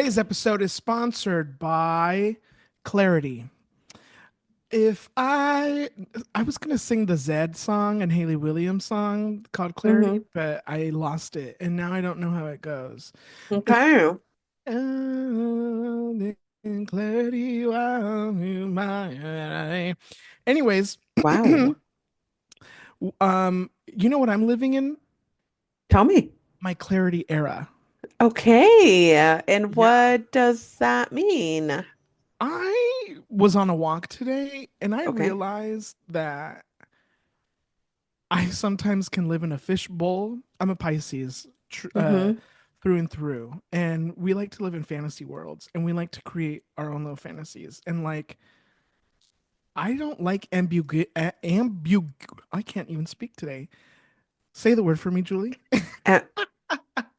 Today's episode is sponsored by Clarity. If I was gonna sing the Zed song and Haley Williams song called Clarity, Hmm. but I lost it and now I don't know how it goes. It's Okay. in clarity while you my anyways, Wow. you know what I'm living in? Tell me. My Clarity era. Okay. And Yeah. what does that mean? I was on a walk today and I Okay. realized that I sometimes can live in a fishbowl. I'm a Pisces Hmm. through and through, and we like to live in fantasy worlds, and we like to create our own little fantasies. And like, I don't like I can't even speak today. Say the word for me, Julie. Uh,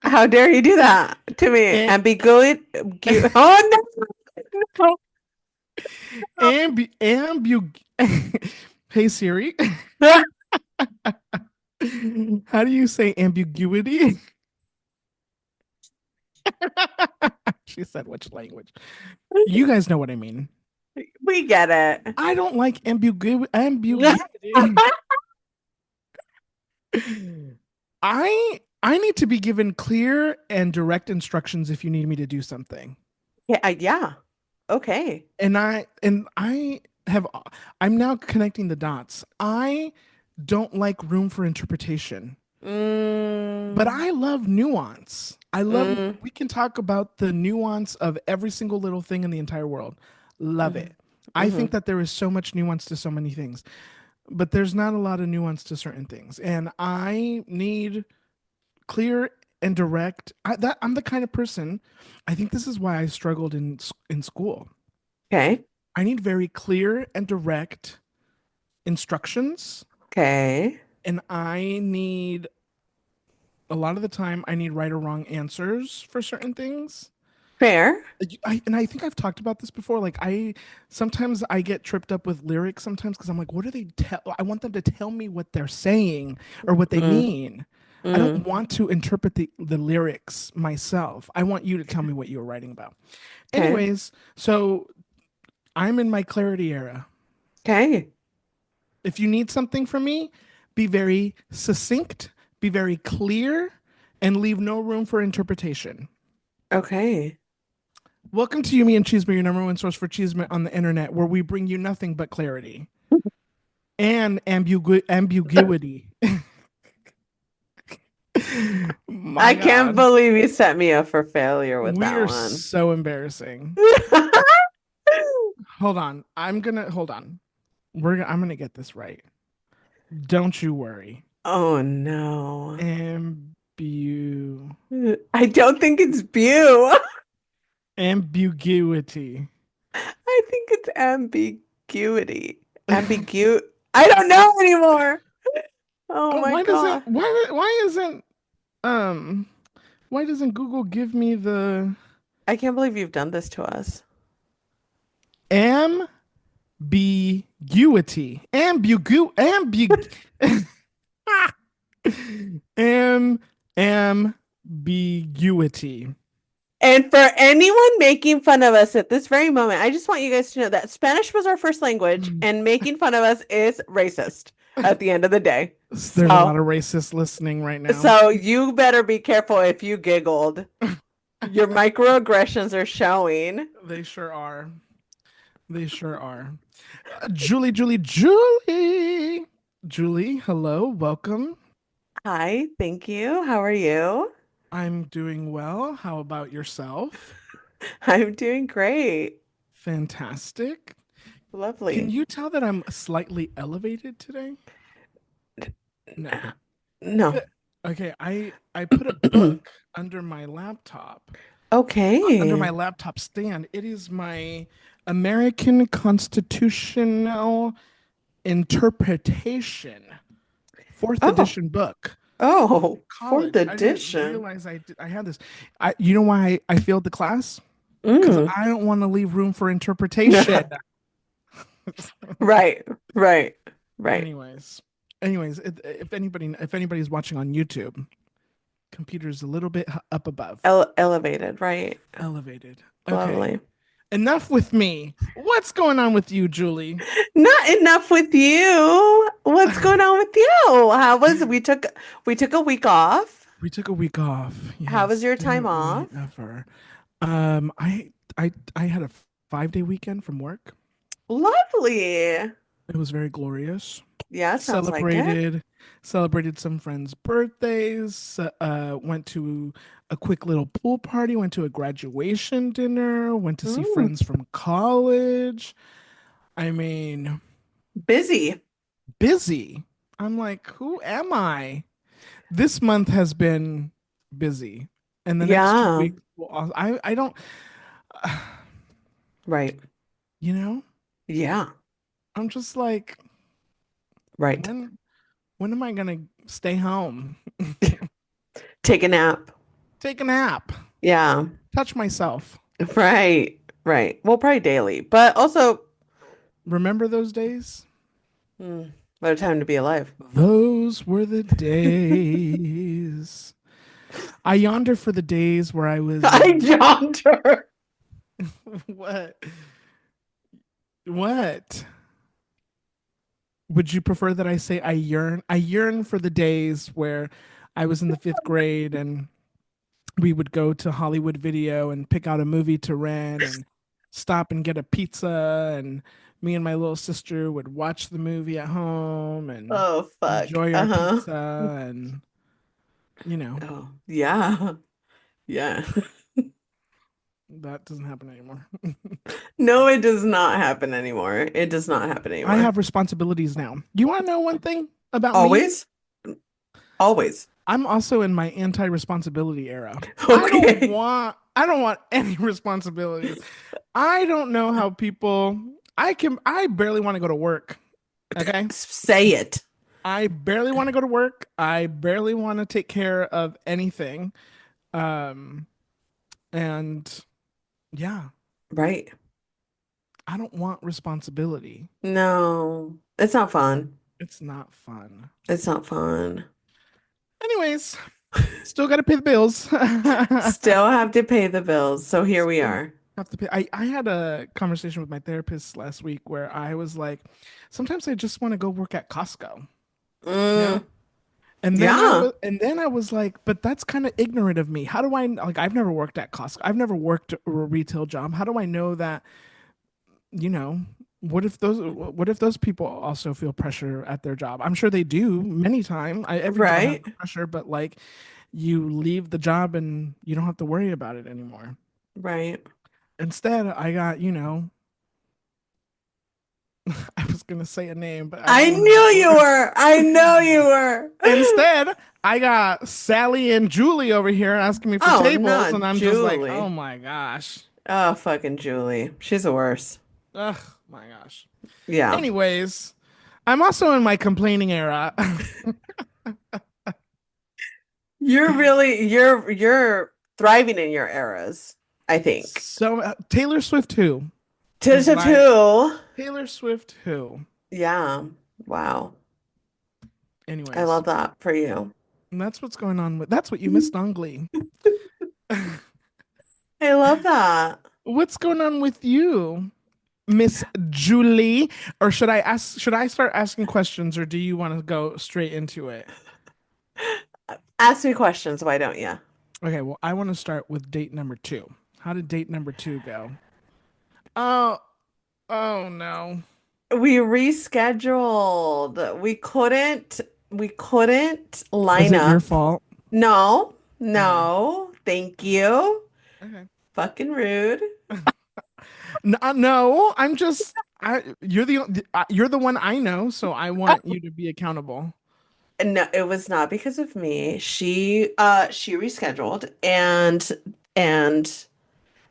how dare you do that to me? And Ambiguity. Oh no. ambu. Hey Siri, how do you say ambiguity? She said which language? You guys know what I mean. We get it. I don't like ambiguity. I need to be given clear and direct instructions if you need me to do something. Yeah. Yeah. Okay. And I have I'm now connecting the dots. I don't like room for interpretation, but Mm, I love nuance. I love mm, we can talk about the nuance of every single little thing in the entire world. Love mm, it. I think that there is so much nuance to so many things, but there's not a lot of nuance to certain things. And I need clear and direct. I'm the kind of person. I think this is why I struggled in school. okay. I need very clear and direct instructions, Okay. and I need a lot of the time I need right or wrong answers for certain things. Fair. And I think I've talked about this before. Like I sometimes I get tripped up with lyrics sometimes because I'm like, what do they tell? I want them to tell me what they're saying or what they Mm, mean. I don't mm. want to interpret the lyrics myself. I want you to tell me what you were writing about. Okay. Anyways, so I'm in my clarity era. Okay. If you need something from me, be very succinct, be very clear, and leave no room for interpretation. Okay. Welcome to Yumi and Chisme, your number one source for Chisme on the internet, where we bring you nothing but clarity and ambiguity. I My can't God, believe you set me up for failure with we that are one. so embarrassing. Hold on, hold on. I'm gonna get this right. Don't you worry. Oh no. Ambu I don't think it's Bew. ambiguity. I think it's ambiguity. Ambigu. I don't know anymore. Oh Oh, my why doesn't God. why isn't um why doesn't Google give me the I can't believe you've done this to us. ambiguity? Am ambiguity. And for anyone making fun of us at this very moment, I just want you guys to know that Spanish was our first language, and making fun of us is racist at the end of the day. There's a So, lot of racists listening right now. so you better be careful if you giggled. Your microaggressions are showing. They sure are. They sure are. Julie. Julie, hello, welcome. Hi, thank you. How are you? I'm doing well. How about yourself? I'm doing great. Fantastic. Can Lovely. you tell that I'm slightly elevated today? No. No. Okay, I put a book under my laptop, under my Okay. laptop stand. It is my American Constitutional Interpretation, fourth Oh, edition book. oh, fourth College. I didn't edition. realize I had this. You know why I failed the class? Because Mm. I don't want to leave room for interpretation. Right, right, right. anyways, anyways, if anybody's watching on YouTube, Computer's a little bit up above. Elevated, right? Elevated. Okay. Lovely. Enough with me. What's going on with you, Julie? Not enough with you. What's going on with you? How was we took a week off. We took a week off. How was Yes, your time didn't we off? ever? I had a 5 day weekend from work. Lovely. It was very glorious. Yeah, sounds like it. Celebrated, celebrated some friends' birthdays. Went to a quick little pool party. Went to a graduation dinner. Went to see Mm, friends from college. I mean, busy. busy. I'm like, who am I? This month has been busy, and the next two Yeah. weeks, I don't, Right. you know, Yeah. I'm just like, Right. when am I gonna stay home, Take a nap. take a nap, Yeah. touch myself? Right. Right. Well, probably daily, but also, Remember those days? what a time to be alive. Those were the days. I yonder for the days where I was I yonder. what? What? Would you prefer that I say I yearn? I yearn for the days where I was in the fifth grade and we would go to Hollywood Video and pick out a movie to rent and stop and get a pizza, and me and my little sister would watch the movie at home and Oh, fuck. enjoy our Uh-huh. pizza, and you know, Oh, yeah. Yeah. that doesn't happen anymore. No, it does not happen anymore. It does not happen I anymore. have responsibilities now. You want to know one thing about me? Always? Always. I'm also in my anti-responsibility era. Okay. I don't want any responsibilities. I don't know how people I barely want to go to work. Okay? Say it. I barely want to go to work. I barely want to take care of anything. Um and yeah, Right. I don't want responsibility. No, it's not fun. It's not fun. It's not fun. Anyways, still got to pay the bills. Still have to pay the bills. So here we Still are. have to pay. I had a conversation with my therapist last week where I was like, sometimes I just want to go work at Costco, you know? Mm, And yeah. then I was like, but that's kind of ignorant of me. How do I like I've never worked at Costco. I've never worked a retail job. How do I know that, you know, what if those people also feel pressure at their job? I'm sure they do many times. Every job has Right. the pressure, but like you leave the job and you don't have to worry about it anymore. Right. Instead, I got, I was gonna say a name, but I I don't want to knew give it you away. were. I know you were. Instead, I got Sally and Julie over here asking me for Oh, tables, and not I'm just like, oh Julie. my gosh. Oh, fucking Julie. She's the worst. Ugh, my gosh. Yeah. Anyways, I'm also in my complaining era. You're thriving in your eras, I think. So Taylor Swift who is Tisha my too. Taylor Swift who? Yeah. Wow. I Anyways, love that for you. that's what's going on with that's what you missed on Glee. I love that. What's going on with you, Miss Julie? Or should I start asking questions, or do you want to go straight into it? Ask me questions, why don't you? Okay, well, I want to start with date number two. How did date number two go? Oh, oh no. We rescheduled. We couldn't Was line it your up. fault? No, Okay. no, thank you. Okay. Fucking rude. No, no, I'm just you're the one I know, so I want you to be accountable. No, it was not because of me. She rescheduled and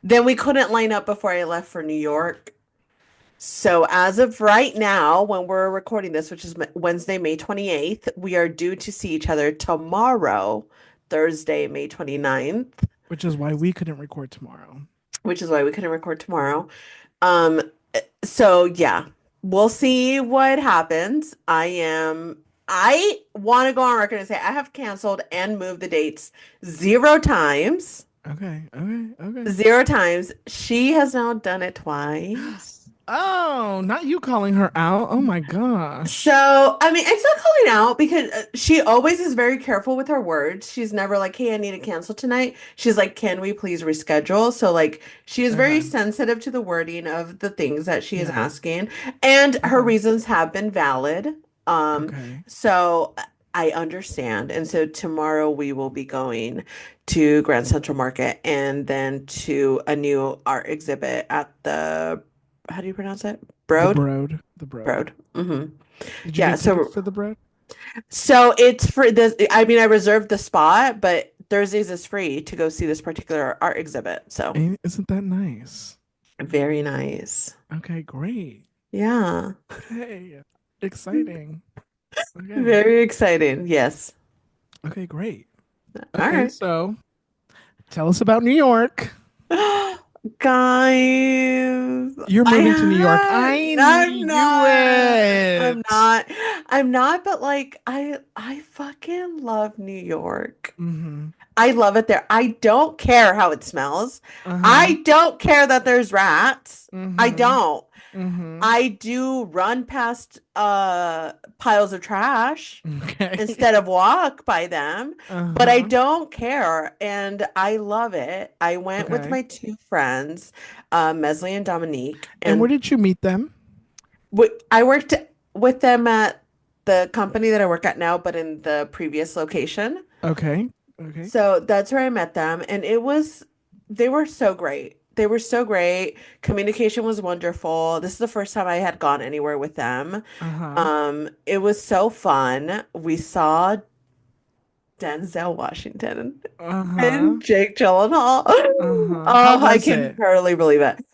then we couldn't line up before I left for New York. So as of right now, when we're recording this, which is Wednesday, May 28th, we are due to see each other tomorrow, Thursday, May 29th, Which is why we couldn't record tomorrow. which is why we couldn't record tomorrow. Um, so yeah, we'll see what happens. I am. I want to go on record and say I have canceled and moved the dates 0 times. Okay, okay, okay. 0 times. She has now done it twice. Oh, not you calling her out. Oh my gosh. So, I mean, it's not calling out because she always is very careful with her words. She's never like, "Hey, I need to cancel tonight." She's like, "Can we please reschedule?" So, like, she is very Okay. sensitive to the wording of the things that she is Yeah. asking, and her Okay. reasons have been valid. Um, Okay. so I understand. And so tomorrow we will be going to Grand Central Market and then to a new art exhibit at the, how do you pronounce it? The Broad? Broad. The Broad. Broad. Hmm. Did you Yeah, get tickets so to the Broad? it's for this. I mean, I reserved the spot, but Thursdays is free to go see this particular art exhibit. So Isn't that nice? very nice. Okay, great. Yeah, Okay. Exciting. Okay. very exciting. Yes. Okay, great. All Okay, right. so tell us about New York. Guys, You're I moving to New York. had, I I'm knew not, I'm it. not, I'm not, but like, I fucking love New York. Mm-hmm. I love it there. I don't care how it smells. Uh-huh. I don't care that there's rats. I Mm-hmm. don't. Mm-hmm. I do run past piles of trash Okay. instead of walk by them, but I Uh-huh. don't care and I love it. I went with Okay. my two friends, Mesley and Dominique, And where and did you meet them? I worked with them at the company that I work at now, but in the previous location. Okay. Okay. So that's where I met them, and they were so great. They were so great. Communication was wonderful. This is the first time I had gone anywhere with them. Uh-huh. It was so fun. We saw Denzel Washington Uh-huh. and Jake Gyllenhaal. Uh-huh. How Oh, I was can it? barely believe it.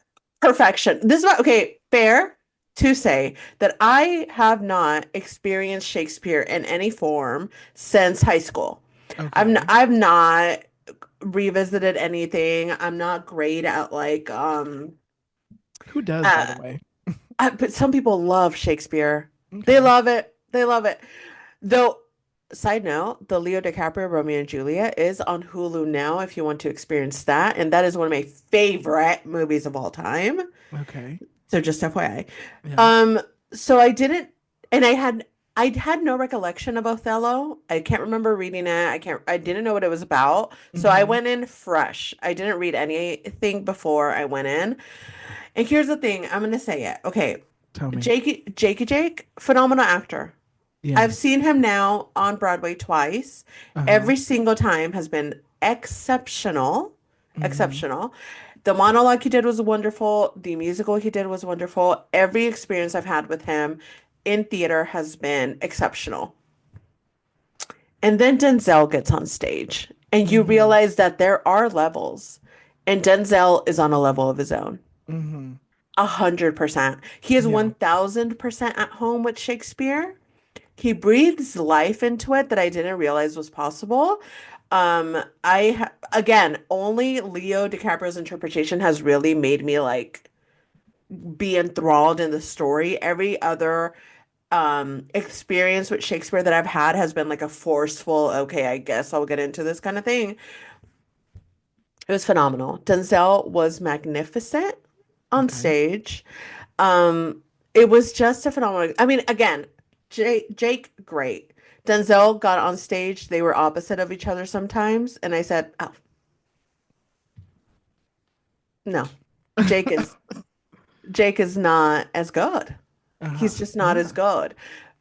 Perfection. This is what, okay, fair to say that I have not experienced Shakespeare in any form since high school. Okay. I've not revisited anything. I'm not great at like Who does, by the uh way? but some people love Shakespeare. They Okay. love it. They love it. Though, side note, the Leo DiCaprio Romeo and Juliet is on Hulu now if you want to experience that. And that is one of my favorite movies of all time. Okay. So just FYI. Yeah. Um, so I didn't, and I had no recollection of Othello. I can't remember reading it. I didn't know what it was about. So I Mm-hmm. went in fresh. I didn't read anything before I went in. And here's the thing, I'm gonna say it. Okay. Tell me. Jake, phenomenal actor. I've Yes. seen him now on Broadway twice. Uh-huh. Every single time has been exceptional. Mm-hmm. Exceptional. The monologue he did was wonderful. The musical he did was wonderful. Every experience I've had with him in theater has been exceptional. And then Denzel gets on stage, and you Mm-hmm. realize that there are levels, and Denzel is on a level of his own. Mm-hmm. 100%. He is Yeah. 1000% at home with Shakespeare. He breathes life into it that I didn't realize was possible. Again, only Leo DiCaprio's interpretation has really made me like be enthralled in the story. Every other experience with Shakespeare that I've had has been like a forceful, okay, I guess I'll get into this kind of thing. It was phenomenal. Denzel was magnificent on Okay. stage. Um, it was just a phenomenal. I mean, again, Jake, great. Denzel got on stage. They were opposite of each other sometimes, and I said, "Oh, no, Jake is Jake is not as good. Uh-huh. He's just not as Yeah. good."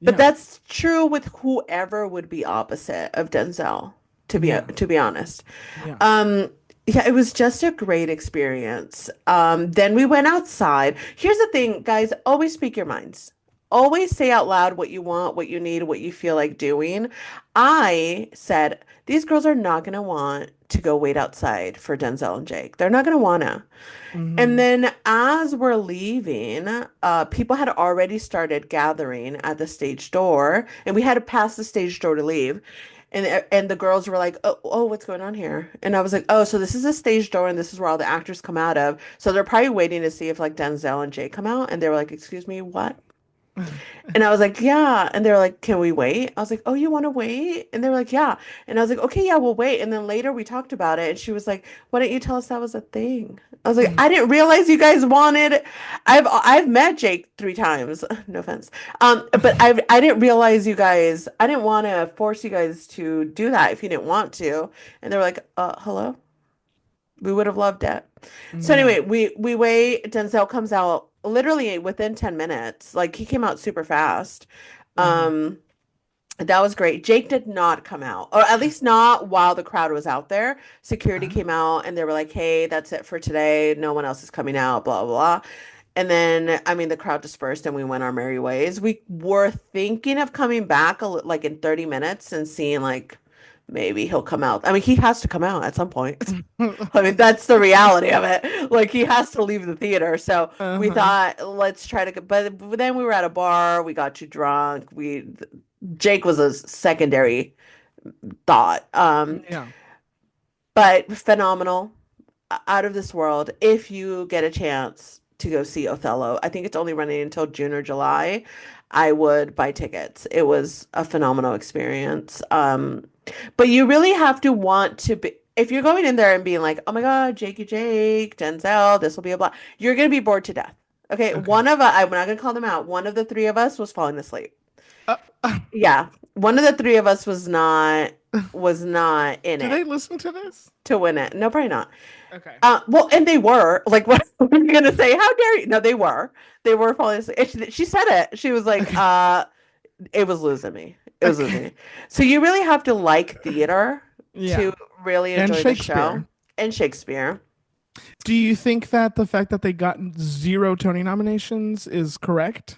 But Yeah. that's true with whoever would be opposite of Denzel, Yeah. to be honest. Yeah. Um, yeah, it was just a great experience. Then we went outside. Here's the thing, guys, always speak your minds. Always say out loud what you want, what you need, what you feel like doing. I said, these girls are not going to want to go wait outside for Denzel and Jake. They're not going to want to. And Mm-hmm. then as we're leaving, people had already started gathering at the stage door, and we had to pass the stage door to leave. And the girls were like, oh, what's going on here? And I was like, oh, so this is a stage door, and this is where all the actors come out of. So they're probably waiting to see if like Denzel and Jay come out. And they were like, excuse me, what? And I was like, yeah. And they were like, can we wait? I was like, oh, you want to wait? And they were like, yeah. And I was like, okay, yeah, we'll wait. And then later we talked about it. And she was like, why didn't you tell us that was a thing? I was like, I didn't realize you guys wanted. I've met Jake 3 times. No offense. But I didn't realize you guys. I didn't want to force you guys to do that if you didn't want to. And they were like, hello. We would have loved it. So Yeah. anyway, we wait. Denzel comes out literally within 10 minutes. Like he came out super fast. Uh-huh. Um, that was great. Jake did not come out, or at least not while the crowd was out there. Security came Oh. out and they were like, "Hey, that's it for today. No one else is coming out." Blah blah blah. And then, I mean, the crowd dispersed and we went our merry ways. We were thinking of coming back like in 30 minutes and seeing like maybe he'll come out. I mean, he has to come out at some point. I mean, that's the reality of it. Like he has to leave the theater. So we Uh-huh. thought, let's try to. But then we were at a bar. We got too drunk. We Jake was a secondary thought. Yeah. But phenomenal, out of this world. If you get a chance to go see Othello, I think it's only running until June or July. I would buy tickets. It was a phenomenal experience. But you really have to want to be. If you're going in there and being like, "Oh my God, Jakey Jake, Denzel, this will be a blah," you're gonna be bored to death. Okay, Okay. one of us, I'm not gonna call them out. One of the three of us was falling asleep. Uh, uh, Yeah, one of the three of us was not in do it they listen to this? to win it. No, probably not. Okay. Well, and they were like, what were you gonna say? How dare you? No, they were. They were falling asleep. And she said it. She was like, Okay. it was losing me. It was losing Okay. me. So you really have to like theater Yeah. to really And enjoy the show Shakespeare. and Shakespeare. Do you think that the fact that they got zero Tony nominations is correct?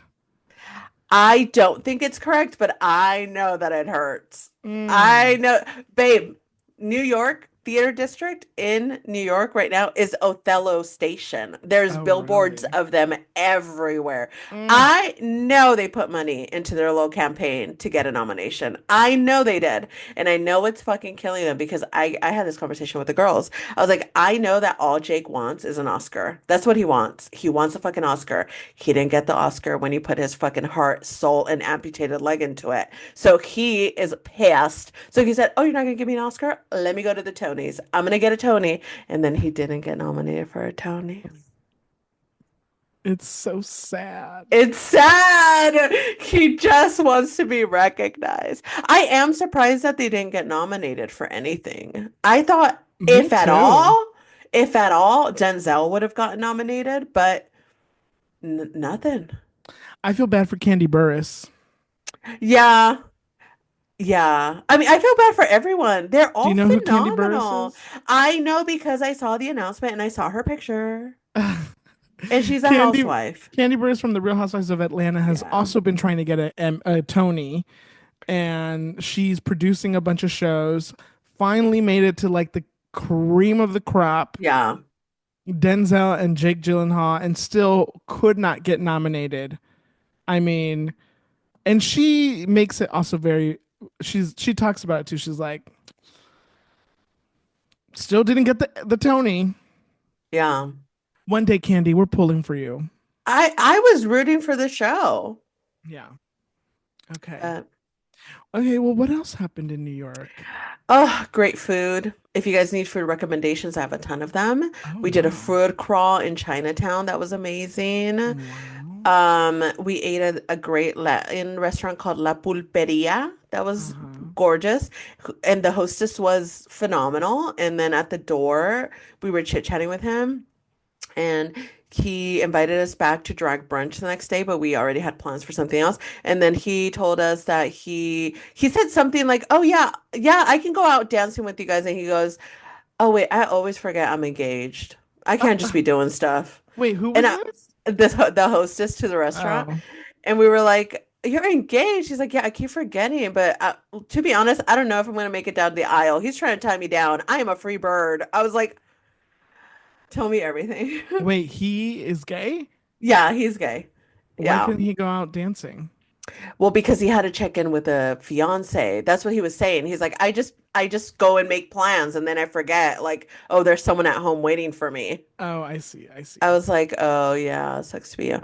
I don't think it's correct, but I know that it hurts. I Mm. know, babe, New York Theater District in New York right now is Othello Station. There's Oh, billboards really? of them everywhere. Mm. I know they put money into their little campaign to get a nomination. I know they did. And I know it's fucking killing them because I had this conversation with the girls. I was like, I know that all Jake wants is an Oscar. That's what he wants. He wants a fucking Oscar. He didn't get the Oscar when he put his fucking heart, soul, and amputated leg into it. So he is pissed. So he said, "Oh, you're not gonna give me an Oscar? Let me go to the Tonys. I'm gonna get a Tony." And then he didn't get nominated for a Tony. It's so sad. It's sad. He just wants to be recognized. I am surprised that they didn't get nominated for anything. I thought, Me too. if at all, Denzel would have gotten nominated, but n nothing. I feel bad for Candy Burris. Yeah, yeah. I mean, I feel bad for everyone. They're Do you all know who Candy Burris phenomenal. is? I know because I saw the announcement and I saw her picture, and she's a Candy housewife. Candy Burris from the Real Housewives of Atlanta has Yeah. also been trying to get a Tony, and she's producing a bunch of shows. Finally made it to like the cream of the crop, Yeah. Denzel and Jake Gyllenhaal, and still could not get nominated. I mean, and she makes it also very. She talks about it too. She's like, still didn't get the Tony. Yeah. One day, Candy, we're pulling for you. I was rooting for the show. Yeah. Okay. But Okay. Well, what else happened in New York? oh, great food. If you guys need food recommendations, I have a ton of them. Oh We did a wow. food crawl in Chinatown that was amazing. Wow. We ate a great Latin restaurant called La Pulperia. That was Uh-huh. gorgeous. And the hostess was phenomenal. And then at the door, we were chit-chatting with him. And he invited us back to drag brunch the next day, but we already had plans for something else. And then he told us that he said something like, "Oh yeah, yeah, I can go out dancing with you guys." And he goes, "Oh wait, I always forget I'm engaged. I Uh, can't just uh, be doing stuff." wait, who And was this? the hostess to the restaurant, Oh, and we were like, "You're engaged." He's like, "Yeah, I keep forgetting, but to be honest, I don't know if I'm gonna make it down the aisle." He's trying to tie me down. I am a free bird. I was like, "Tell me everything." wait, he is gay? Yeah, he's gay. Why Yeah. couldn't he go out dancing? Well, because he had to check in with a fiance. That's what he was saying. He's like, I just go and make plans and then I forget, like, oh, there's someone at home waiting for me. Oh, I see. I I see. was like, oh yeah, sucks to be you.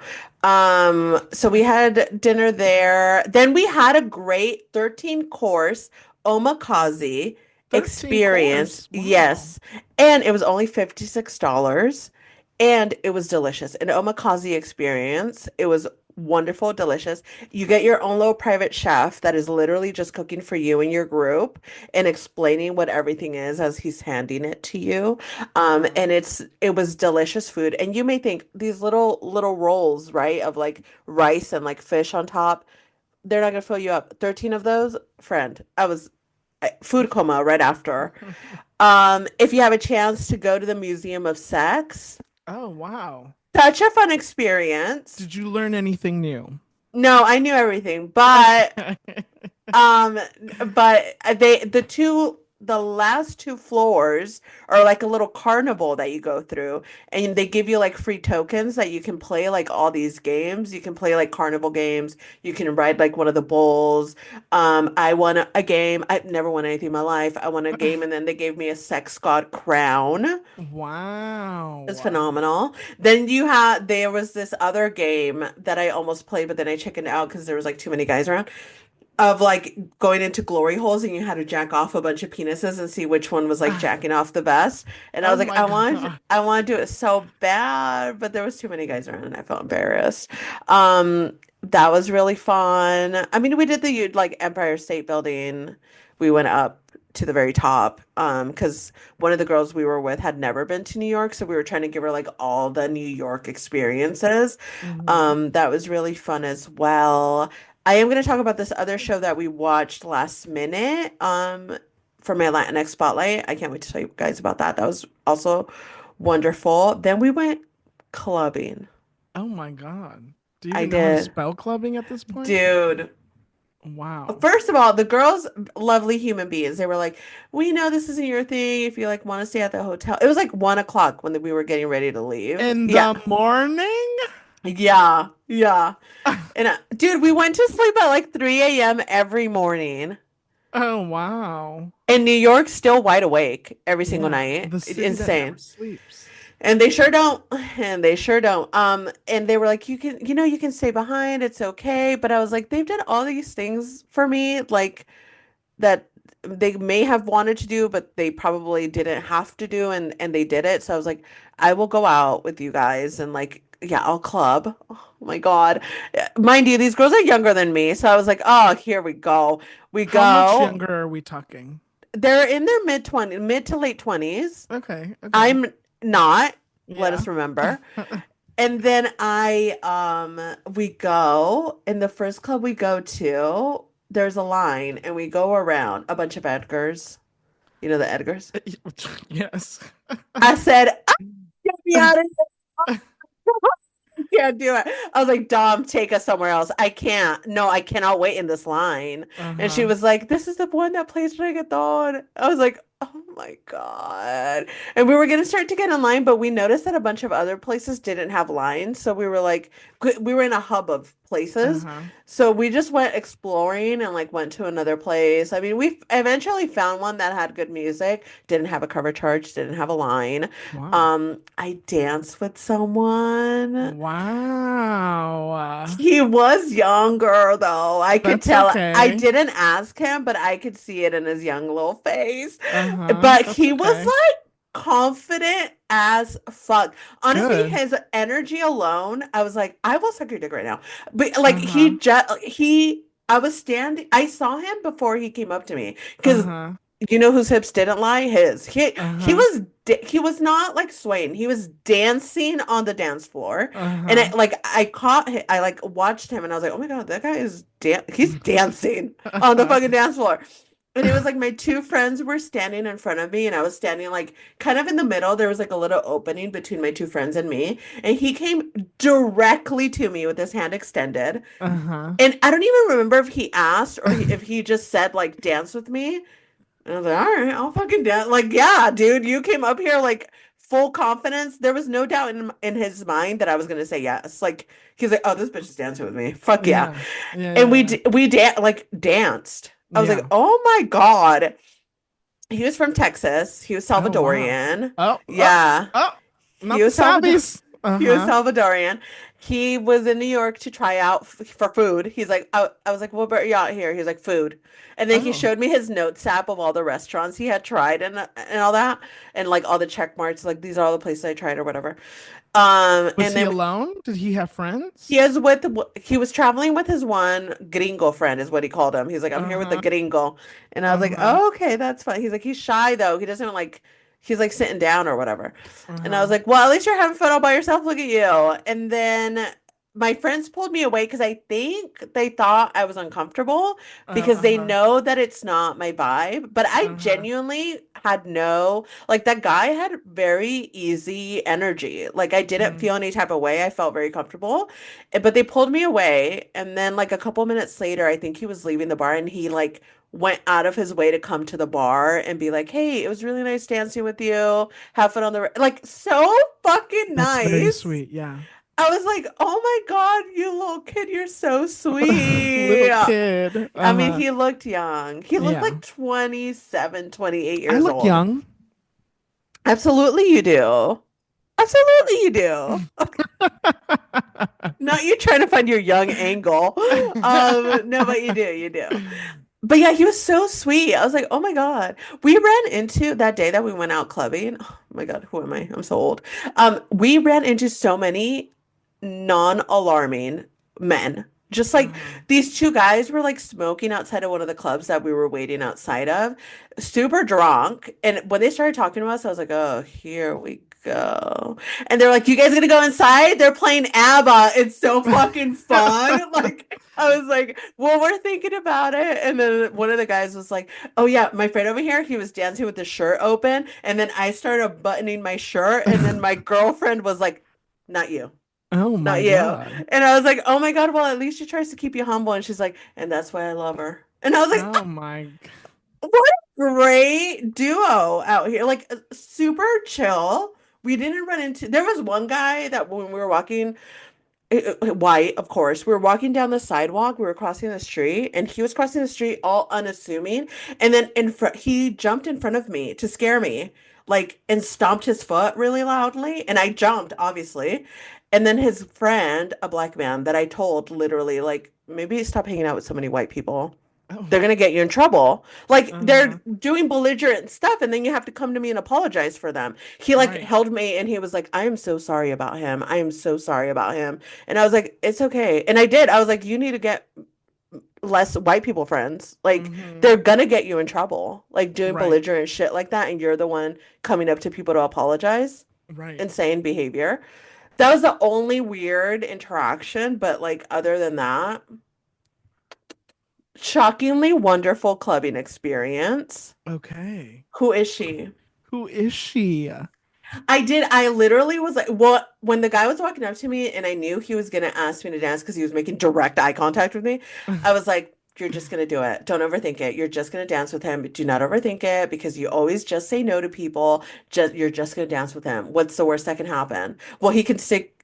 So we had dinner there. Then we had a great 13 course omakase 13 experience. course. Wow. Yes. And it was only $56. And it was delicious. An omakase experience. It was wonderful, delicious. You get your own little private chef that is literally just cooking for you and your group and explaining what everything is as he's handing it to you. Wow. And it was delicious food. And you may think these little rolls, right, of like rice and like fish on top, they're not gonna fill you up. 13 of those, friend. Food coma right after. If you have a chance to go to the Museum of Sex, Oh, wow. such a fun experience. Did you learn anything new? No, I knew everything, but Okay. Um, but the last two floors are like a little carnival that you go through, and they give you like free tokens that you can play like all these games. You can play like carnival games. You can ride like one of the bulls. I won a game. I've never won anything in my life. I won a game, and then they gave me a sex god crown. It's Wow. phenomenal. There was this other game that I almost played, but then I chickened out because there was like too many guys around of like going into glory holes and you had to jack off a bunch of penises and see which one was like jacking off the best. And I Oh was like, my God. I want to do it so bad, but there was too many guys around and I felt embarrassed. Um, that was really fun. I mean, we did the like Empire State Building. We went up to the very top because one of the girls we were with had never been to New York, so we were trying to give her like all the New York experiences. Hmm. That was really fun as well. I am going to talk about this other show that we watched last minute for my Latinx Spotlight. I can't wait to tell you guys about that. That was also wonderful. Then we went clubbing. Oh my God. Do you I even know how to did. spell clubbing at this point? Dude. Wow. First of all, the girls, lovely human beings. They were like, we know this isn't your thing. If you like want to stay at the hotel. It was like 1 o'clock when we were getting ready to leave. In Yeah. the morning? Yeah. Yeah. And dude, we went to sleep at like 3 a.m. every morning. Oh, wow. And New York's still wide awake every single Yeah, night. the city that never Insane. sleeps. And they sure don't. And they sure don't. And they were like, you can stay behind. It's okay. But I was like, they've done all these things for me, like that they may have wanted to do, but they probably didn't have to do, and they did it. So I was like, I will go out with you guys and like, yeah, I'll club. Oh my God. Mind you, these girls are younger than me. So I was like, oh, here we go. We How much go. younger are we talking? They're in their mid-20s, mid to late 20s. Okay, okay. I'm not, let Yeah. us remember. And then we go in the first club we go to, there's a line and we go around a bunch of Edgars. You know the Edgars? Yes. I said, get me out of can't do it. I was like, Dom, take us somewhere else. I can't. No, I cannot wait in this line. And she Uh-huh. was like, this is the one that plays reggaeton. I was like, oh my God. And we were going to start to get in line, but we noticed that a bunch of other places didn't have lines. So we were like, we were in a hub of places. Uh-huh. So we just went exploring and like went to another place. I mean, we eventually found one that had good music, didn't have a cover charge, didn't have a line. Wow. I danced with someone. Wow. He was younger though. I could That's tell. I okay. didn't ask him, but I could see it in his young little face. Uh-huh. But That's he was okay. like confident as fuck. Honestly, Good. his energy alone, I was like, I will suck your dick right now. But like Uh-huh. I was standing, I saw him before he came up to me because Uh-huh. you know whose hips didn't lie? His. Uh-huh. He was not like swaying. He was dancing on the dance floor, and Uh-huh. I like watched him, and I was like, oh my God, that guy is he's dancing on the fucking dance floor. And it was like my two friends were standing in front of me, and I was standing like kind of in the middle. There was like a little opening between my two friends and me, and he came directly to me with his hand extended. Uh-huh. And I don't even remember if he asked or if he just said like dance with me. And I was like, all right, I'll fucking dance. Like, yeah, dude, you came up here like full confidence. There was no doubt in his mind that I was gonna say yes. Like he's like, "Oh, this bitch is dancing with me. Fuck yeah!" Yeah. Yeah. And Yeah. we like danced. I was like, Yeah. "Oh my God." He was from Texas. He was Oh wow. Salvadorian. Oh, oh, Yeah. oh, He not the was Salvador. Salvies. He was Uh-huh. Salvadorian. He was in New York to try out for food. He's like, I was like, what brought you out here? He was like, food. And then he Oh. showed me his notes app of all the restaurants he had tried and all that, and like all the check marks, like these are all the places I tried or whatever. Was And he then alone? Did he have he friends? is with he was traveling with his one gringo friend, is what he called him. He's like, I'm here with the Uh-huh. gringo. And I was like, Uh-huh. oh, okay, that's fine. He's like, he's shy though. He doesn't like, he's like sitting down or whatever. And I was Uh-huh. like, well, at least you're having fun all by yourself. Look at you. And then my friends pulled me away because I think they thought I was uncomfortable because they Uh-huh. know that it's not my vibe. But I Uh-huh. genuinely had no, like, that guy had very easy energy. Like, I didn't Mm. feel any type of way. I felt very comfortable. But they pulled me away. And then, like, a couple minutes later, I think he was leaving the bar and he, like, went out of his way to come to the bar and be like, hey, it was really nice dancing with you. Have fun on the, like, so fucking That's very nice. sweet. Yeah. I was like, oh my God, you little kid, you're so sweet. Little kid. I mean, Uh-huh. he looked young. He looked Yeah. like 27, 28 I years look old. young. Absolutely, you do. Absolutely, you do. Not you trying to find your young angle. No, but you do. But yeah, he was so sweet. I was like, oh my God. We ran into that day that we went out clubbing. Oh my God, who am I? I'm so old. We ran into so many non-alarming men. Just like Uh-huh. these two guys were like smoking outside of one of the clubs that we were waiting outside of, super drunk. And when they started talking to us, I was like, oh, here we go. And they're like, you guys gonna go inside? They're playing ABBA. It's so fucking fun. Like, I was like, well, we're thinking about it. And then one of the guys was like, oh, yeah, my friend over here, he was dancing with the shirt open. And then I started buttoning my shirt. And then my girlfriend was like, not you. Oh my Not you. God. And I was like, oh my God, well, at least she tries to keep you humble. And she's like, and that's why I love her. And I was like, Oh my. what a great duo out here. Like, super chill. We didn't run into, there was one guy that when we were walking, white, of course. We were walking down the sidewalk. We were crossing the street, and he was crossing the street all unassuming. And then in front, he jumped in front of me to scare me, like, and stomped his foot really loudly. And I jumped, obviously. And then his friend, a black man that I told literally, like, maybe stop hanging out with so many white people. They're Oh. gonna get you in trouble. Like they're Uh-huh. doing belligerent stuff, and then you have to come to me and apologize for them. He like Right. held me and he was like, I am so sorry about him. I am so sorry about him. And I was like, it's okay. And I did. I was like, you need to get less white people friends. Like Mm-hmm. they're gonna get you in trouble, like doing Right. belligerent shit like that, and you're the one coming up to people to apologize. Right. Insane behavior. That was the only weird interaction, but like other than that, shockingly wonderful clubbing experience. Okay. Who is she? Who is she? I literally was like, what? When the guy was walking up to me and I knew he was going to ask me to dance because he was making direct eye contact with me, I was like, you're just going to do it. Don't overthink it. You're just going to dance with him. Do not overthink it because you always just say no to people. You're just going to dance with him. What's the worst that can happen? Well, he can stick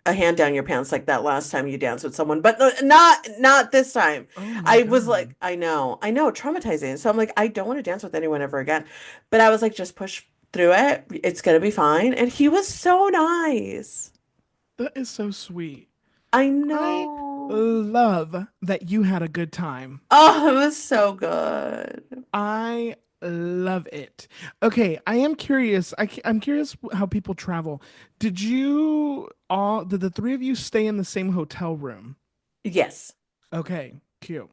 a hand down your pants like that last time you danced with someone, but not this time. Oh my I was God. like, I know, traumatizing. So I'm like, I don't want to dance with anyone ever again. But I was like, just push through it. It's gonna be fine. And he was so nice. That is so sweet. I I know. love that you had a good time. Oh, it was so good. I love it. Okay, I am curious. I'm curious how people travel. Did the three of you stay in the same hotel room? Yes. Okay, cute.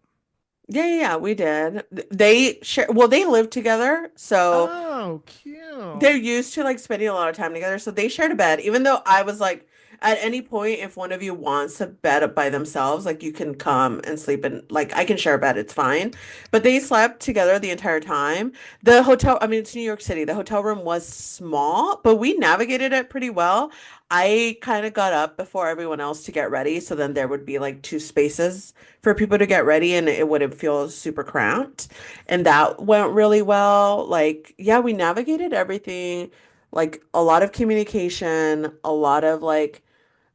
Yeah, we did. They share, well, they lived together, so Oh, cute. they're used to like spending a lot of time together. So they shared a bed, even though I was like, at any point, if one of you wants a bed up by themselves, like you can come and sleep in, like I can share a bed, it's fine. But they slept together the entire time. The hotel, I mean, it's New York City. The hotel room was small, but we navigated it pretty well. I kind of got up before everyone else to get ready. So then there would be like two spaces for people to get ready and it wouldn't feel super cramped. And that went really well. Like, yeah, we navigated everything. Like a lot of communication, a lot of like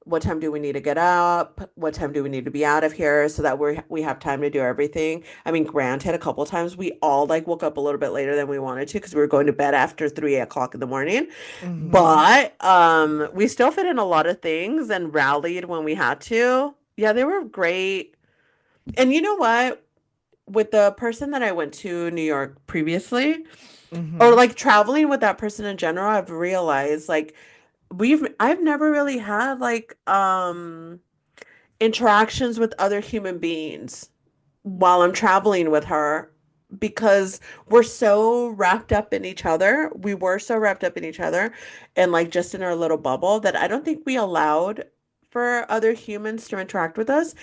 what time do we need to get up? What time do we need to be out of here so that we have time to do everything? I mean, granted, a couple times we all like woke up a little bit later than we wanted to because we were going to bed after 3 o'clock in the morning. Mm-hmm. But we still fit in a lot of things and rallied when we had to. Yeah, they were great. And you know what? With the person that I went to New York previously, or Mm-hmm. like traveling with that person in general, I've realized like I've never really had like interactions with other human beings while I'm traveling with her because we're so wrapped up in each other. We were so wrapped up in each other and like just in our little bubble that I don't think we allowed for other humans to interact with us.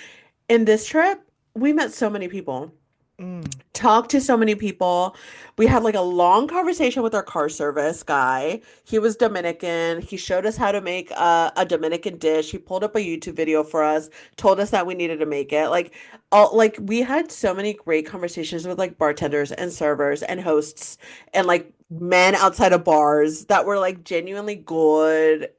In this trip, we met so many people, Mm. talked to so many people. We had like a long conversation with our car service guy. He was Dominican. He showed us how to make a Dominican dish. He pulled up a YouTube video for us, told us that we needed to make it. Like we had so many great conversations with like bartenders and servers and hosts and like men outside of bars that were like genuinely good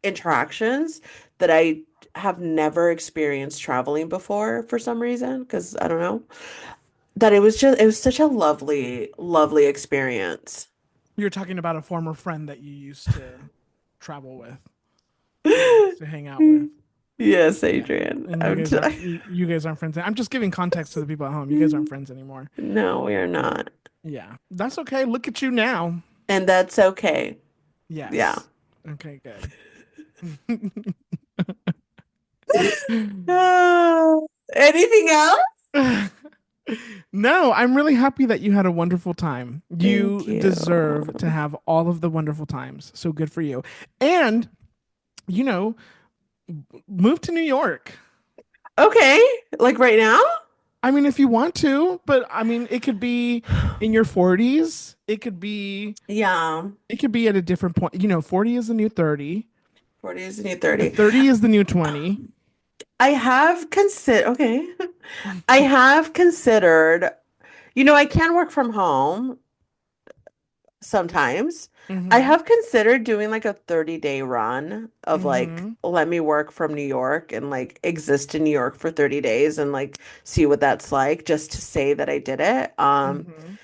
interactions that I have never experienced traveling before for some reason because I don't know that it was such a lovely, lovely experience. You're talking about a former friend that you used to travel with, that you used to hang out with. Yes, Yeah. Adrian. And you guys aren't friends. I'm just giving context to the people at home. You guys aren't friends anymore. No, we are Yeah. not. Yeah. That's okay. Look at you now. And that's okay. Yeah. Yes. Okay, good. Anything else? No, I'm really happy that you had a wonderful time. Thank You you. deserve to have all of the wonderful times. So good for you. And, you know, move to New York. Okay. Like right now? I mean, if you want to, but I mean, it could be in your 40s. Yeah. It could be at a different point. 40 is the new 30. 40 is the new And 30. 30 is the new 20. I have considered, okay. I have considered, I can work from home sometimes. I Mm-hmm. have considered doing like a 30-day run of like, Mm-hmm. let me work from New York and like exist in New York for 30 days and like see what that's like just to say that I did it. Mm-hmm.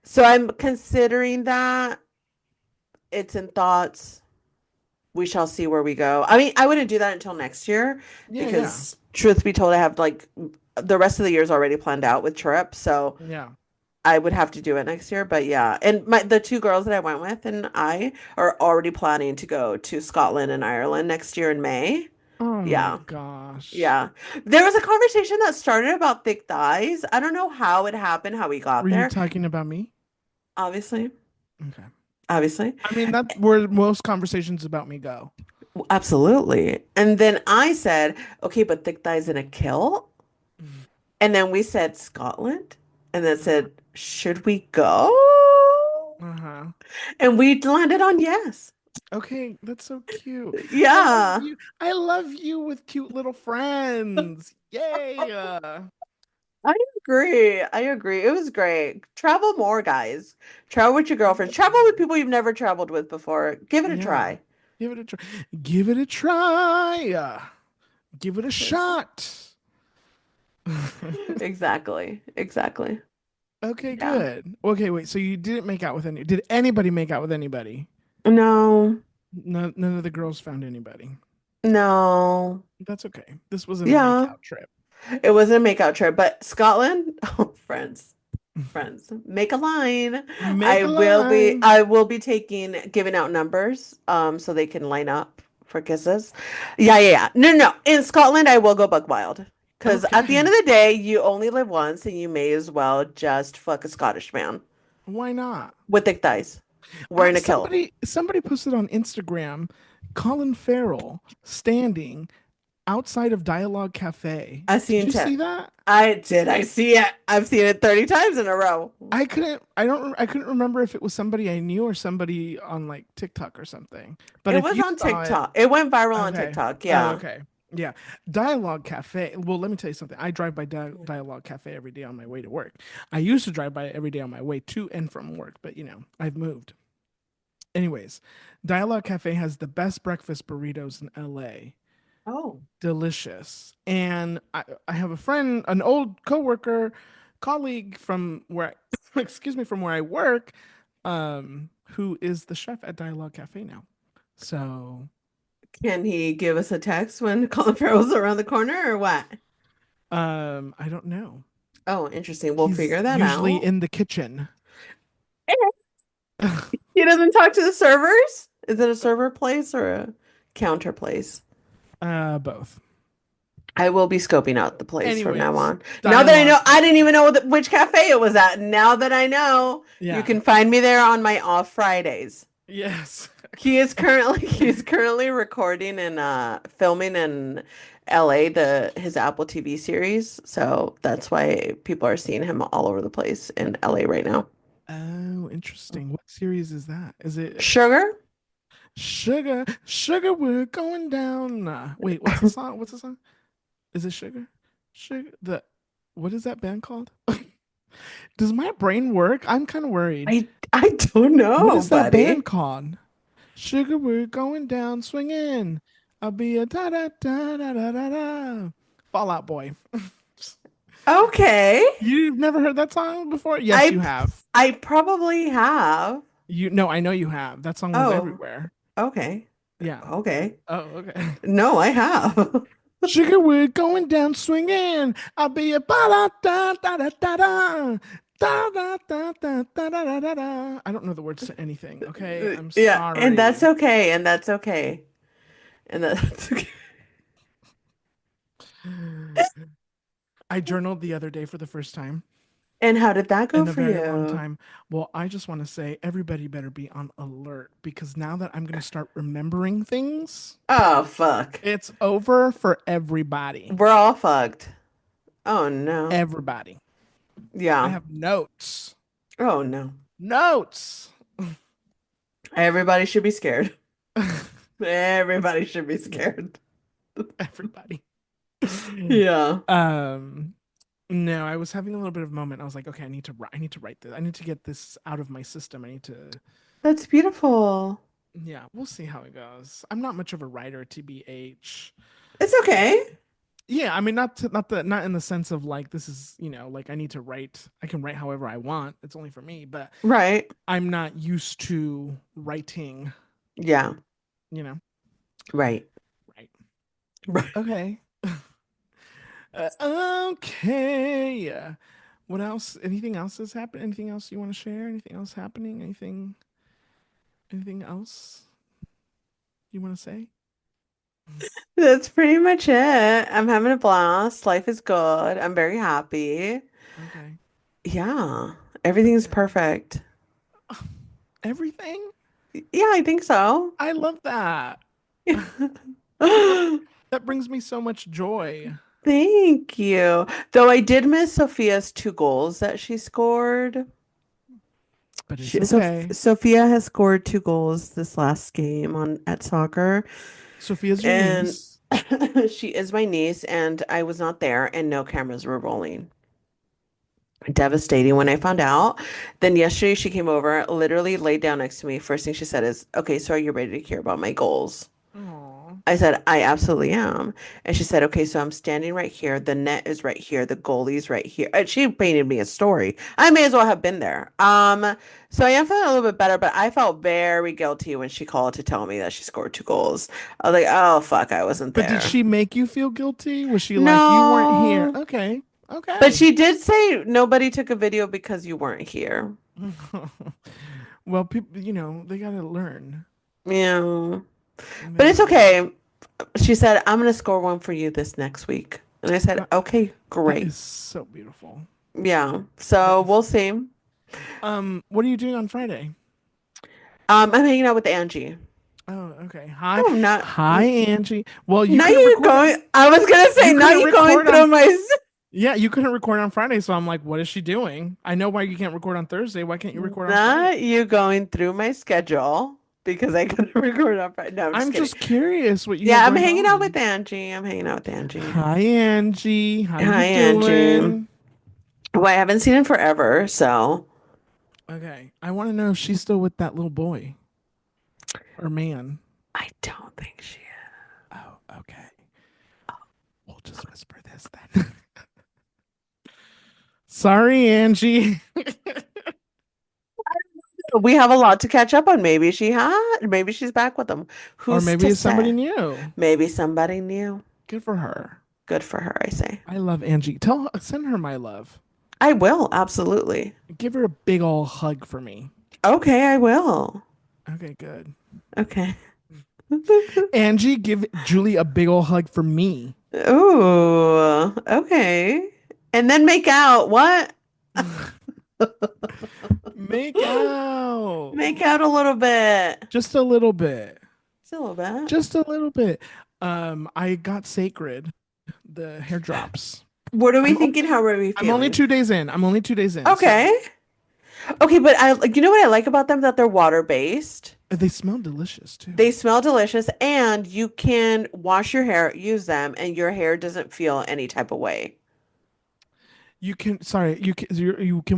So I'm considering that. It's in thoughts. We shall see where we go. I mean, I wouldn't do that until next year Yeah, yeah. because truth be told, I have like the rest of the year is already planned out with trips. So Yeah. I would have to do it next year, but yeah. And the two girls that I went with and I are already planning to go to Scotland and Ireland next year in May. Oh my Yeah. gosh. Yeah. There was a conversation that started about thick thighs. I don't know how it happened, how we got Were you there. talking about me? Obviously. Okay. Obviously. I mean, that's where most conversations about me go. Absolutely. And then I said, okay, but thick thighs in a kilt? And then we said Scotland. And then said, should we go? Uh-huh. And we landed on yes. Okay, that's so cute. I love Yeah. you. I love you with cute little friends. Yay. I agree. I agree. It was great. Travel more, guys. Travel with your girlfriends. Travel with people you've never traveled with before. Give it a Yeah. try. Give it a try. Give it a try. Give it a shot. Exactly. Exactly. Okay, Yeah. good. Okay, wait. So you didn't make out with any. Did anybody make out with anybody? No. No, none of the girls found anybody. No. That's okay. This wasn't a Yeah. makeout trip. It wasn't a makeout trip, but Scotland, oh, friends. Friends, make a line. Make a line. I will be giving out numbers so they can line up for kisses. Yeah, yeah, yeah. No, no, no. In Scotland, I will go buck wild. Because at the end Okay. of the day, you only live once and you may as well just fuck a Scottish man Why not? with thick thighs wearing a kilt. Somebody posted on Instagram Colin Farrell standing outside of Dialogue Cafe. I Did seen you it. see that? I see it. I've seen it 30 times in a row. I couldn't remember if it was somebody I knew or somebody on like TikTok or something. But It if was you on saw it, TikTok. It went viral on okay. TikTok. Oh, Yeah. okay. Yeah. Dialogue Cafe. Well, let me tell you something. I drive by Dialogue Cafe every day on my way to work. I used to drive by it every day on my way to and from work, but I've moved. Anyways, Dialogue Cafe has the best breakfast burritos in LA. Oh. Delicious. And I have a friend, an old coworker, colleague from where excuse me, from where I work, who is the chef at Dialogue Cafe now. So, Can he give us a text when Colin Farrell's around the corner or what? I don't know. Oh, interesting. We'll He's figure that usually out. in the kitchen. He doesn't talk to the servers? Is it a server place or a counter place? Both. I will be scoping out the place from now Anyways, on. Now that I know, Dialogue I didn't even Cafe. know which cafe it was at. Now that I know, you Yeah. can find me there on my off Fridays. Yes. He's currently recording and filming in LA his Apple TV series. So that's why people are seeing him all over the place in LA right now. Oh, interesting. What series is that? Is it Sugar? Sugar? Sugar, we're going down. Wait, what's the song? What's the song? Is it Sugar? Sugar. The what is that band called? Does my brain work? I'm kind of worried. I don't What know, is that band buddy. called? Sugar, we're going down swinging. I'll be a da da da da da da da. Fallout Boy. Okay. You've never heard that song before? Yes, you I have. I probably have. You no, I know you have. That song was Oh, everywhere. okay. Yeah. Okay. Oh, okay. No, I have. Sugar, we're going down swinging. I'll be a ba da da da da da. Da da da da da da da da da. I don't know the words to anything. Okay, I'm Yeah, and that's sorry. okay, and that's okay. And that's okay. I journaled the other day for the first time And how did that go in a for very long you? time. Well, I just want to say everybody better be on alert because now that I'm going to start remembering things, Oh, fuck. it's over for everybody. We're all fucked. Oh, no. Everybody. I Yeah. have notes. Oh, no. Notes. Everybody should be scared. Everybody should be scared. Everybody. Yeah. um no, I was having a little bit of a moment. I was like, okay, I need to write this. I need to get this out of my system. I need to That's beautiful. yeah, we'll see how it goes. I'm not much of a writer, TBH. It's okay. Yeah, I mean not in the sense of like this is, like I need to write. I can write however I want. It's only for me, but Right. I'm not used to writing, Yeah. you know. Right. Right. Right. Okay. Okay. What else? Anything else has happened? Anything else you want to share? Anything else happening? Anything else you want to say? That's pretty much it. I'm having a blast. Life is good. I'm very happy. Okay. Yeah. Everything's Okay. perfect. Everything? Yeah, I think so. I love that. That brings me so much joy. Thank you. Though I did miss Sophia's two goals that she scored. But it's okay. Sophia has scored two goals this last game on at soccer, Sophia's your and niece. she is my niece, and I was not there, and no cameras were rolling. Devastating when I found out. Then yesterday she came over, literally laid down next to me. First thing she said is, "Okay, so are you ready to hear about my goals?" Aw. I said, I absolutely am. And she said, okay, so I'm standing right here. The net is right here. The goalie's right here. And she painted me a story. I may as well have been there. So I am feeling a little bit better, but I felt very guilty when she called to tell me that she scored two goals. I was like, oh, fuck, I wasn't But did there. she make you feel guilty? Was she like, you weren't here? No. Okay. But Okay. she did say nobody took a video because you weren't here. Well, people, they got to learn. Yeah. They But got it's to learn. okay. She said, I'm going to score one for you this next week. And I said, That, okay, that great. is so beautiful. Yeah. That So is we'll see. what are you doing on Friday? I'm hanging out with Angie. Oh, okay. Hi. Oh, not Hi, Angie. Well, not you going. I was gonna say you not couldn't you going record on through my. yeah, you couldn't record on Friday, so I'm like, what is she doing? I know why you can't record on Thursday. Why can't you record on Friday? Not you going through my schedule because I couldn't record on Friday. No, I'm just I'm kidding. just curious what you have Yeah, I'm going hanging out with on. Angie. I'm hanging out with Angie. Hi, Angie. How you Hi, Angie. doing? Well, I haven't seen him forever, so Okay. I want to know if she's still with that little boy. or man? I don't think she Oh, okay. We'll just whisper this then. Sorry, Angie. is. We have a lot to catch up on. Maybe she's back with them. Or Who's maybe to it's somebody say? new. Maybe somebody new. Good for her. Good for her, I say. I love Angie. Send her my love. I will, absolutely. Give her a big ol' hug for me. Okay, I will. Okay, good. Okay. Angie, give Julie a big ol' hug for me. Ooh, okay. And then make out. What? Make out. Make out a little bit. Just a little bit. Just a little bit. Just a little bit. I got Sacred, the hair drops. What are we I'm thinking? only How are we I'm only feeling? 2 days in. I'm only 2 days in. So Okay. Okay, but you know what I like about them? That they're water-based. they smell delicious too. They smell delicious, and you can wash your hair, use them, and your hair doesn't feel any type of way. You can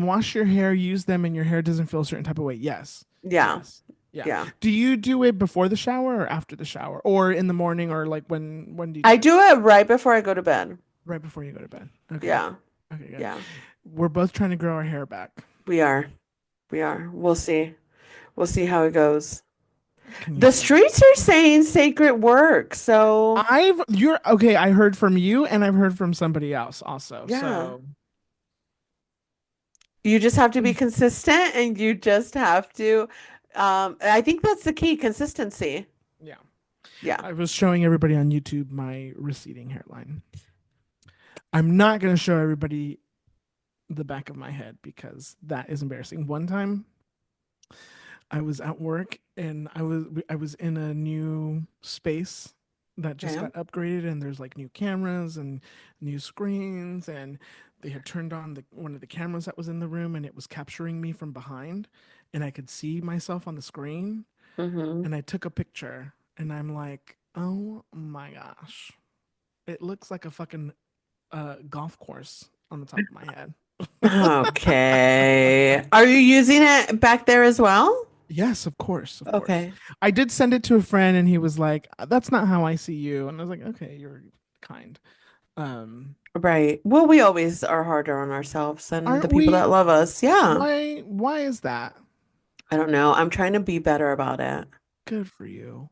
wash your hair, use them, and your hair doesn't feel a certain type of way. Yes. Yeah, Yes. Yeah. yeah. Do you do it before the shower or after the shower? Or in the morning or like when do you I do it? do it right before I go to bed. Right before you go to bed. Okay. Yeah, Okay, good. yeah. We're both trying to grow our hair back. We are. We are. We'll see. We'll see how it goes. Can you The feel it? streets are saying sacred work, so You're okay. I heard from you and I've heard from somebody else also. yeah. So, You just have to be consistent and you just have to I think that's the key, consistency. yeah. Yeah. I was showing everybody on YouTube my receding hairline. I'm not going to show everybody the back of my head because that is embarrassing. One time I was at work and I was in a new space that just Okay. got upgraded and there's like new cameras and new screens and they had turned on the one of the cameras that was in the room and it was capturing me from behind and I could see myself on the screen Mm-hmm. and I took a picture and I'm like, "Oh my gosh. It looks like a fucking golf course on the top of my head." Okay. Are you using it back there as well? Yes, of course, of course. Okay. I did send it to a friend and he was like, "That's not how I see you." And I was like, "Okay, you're kind." Um, Right. Well, we always are harder on ourselves and the aren't people that we? love us. Yeah. Why is that? I don't know. I'm trying to be better about it. Good for you.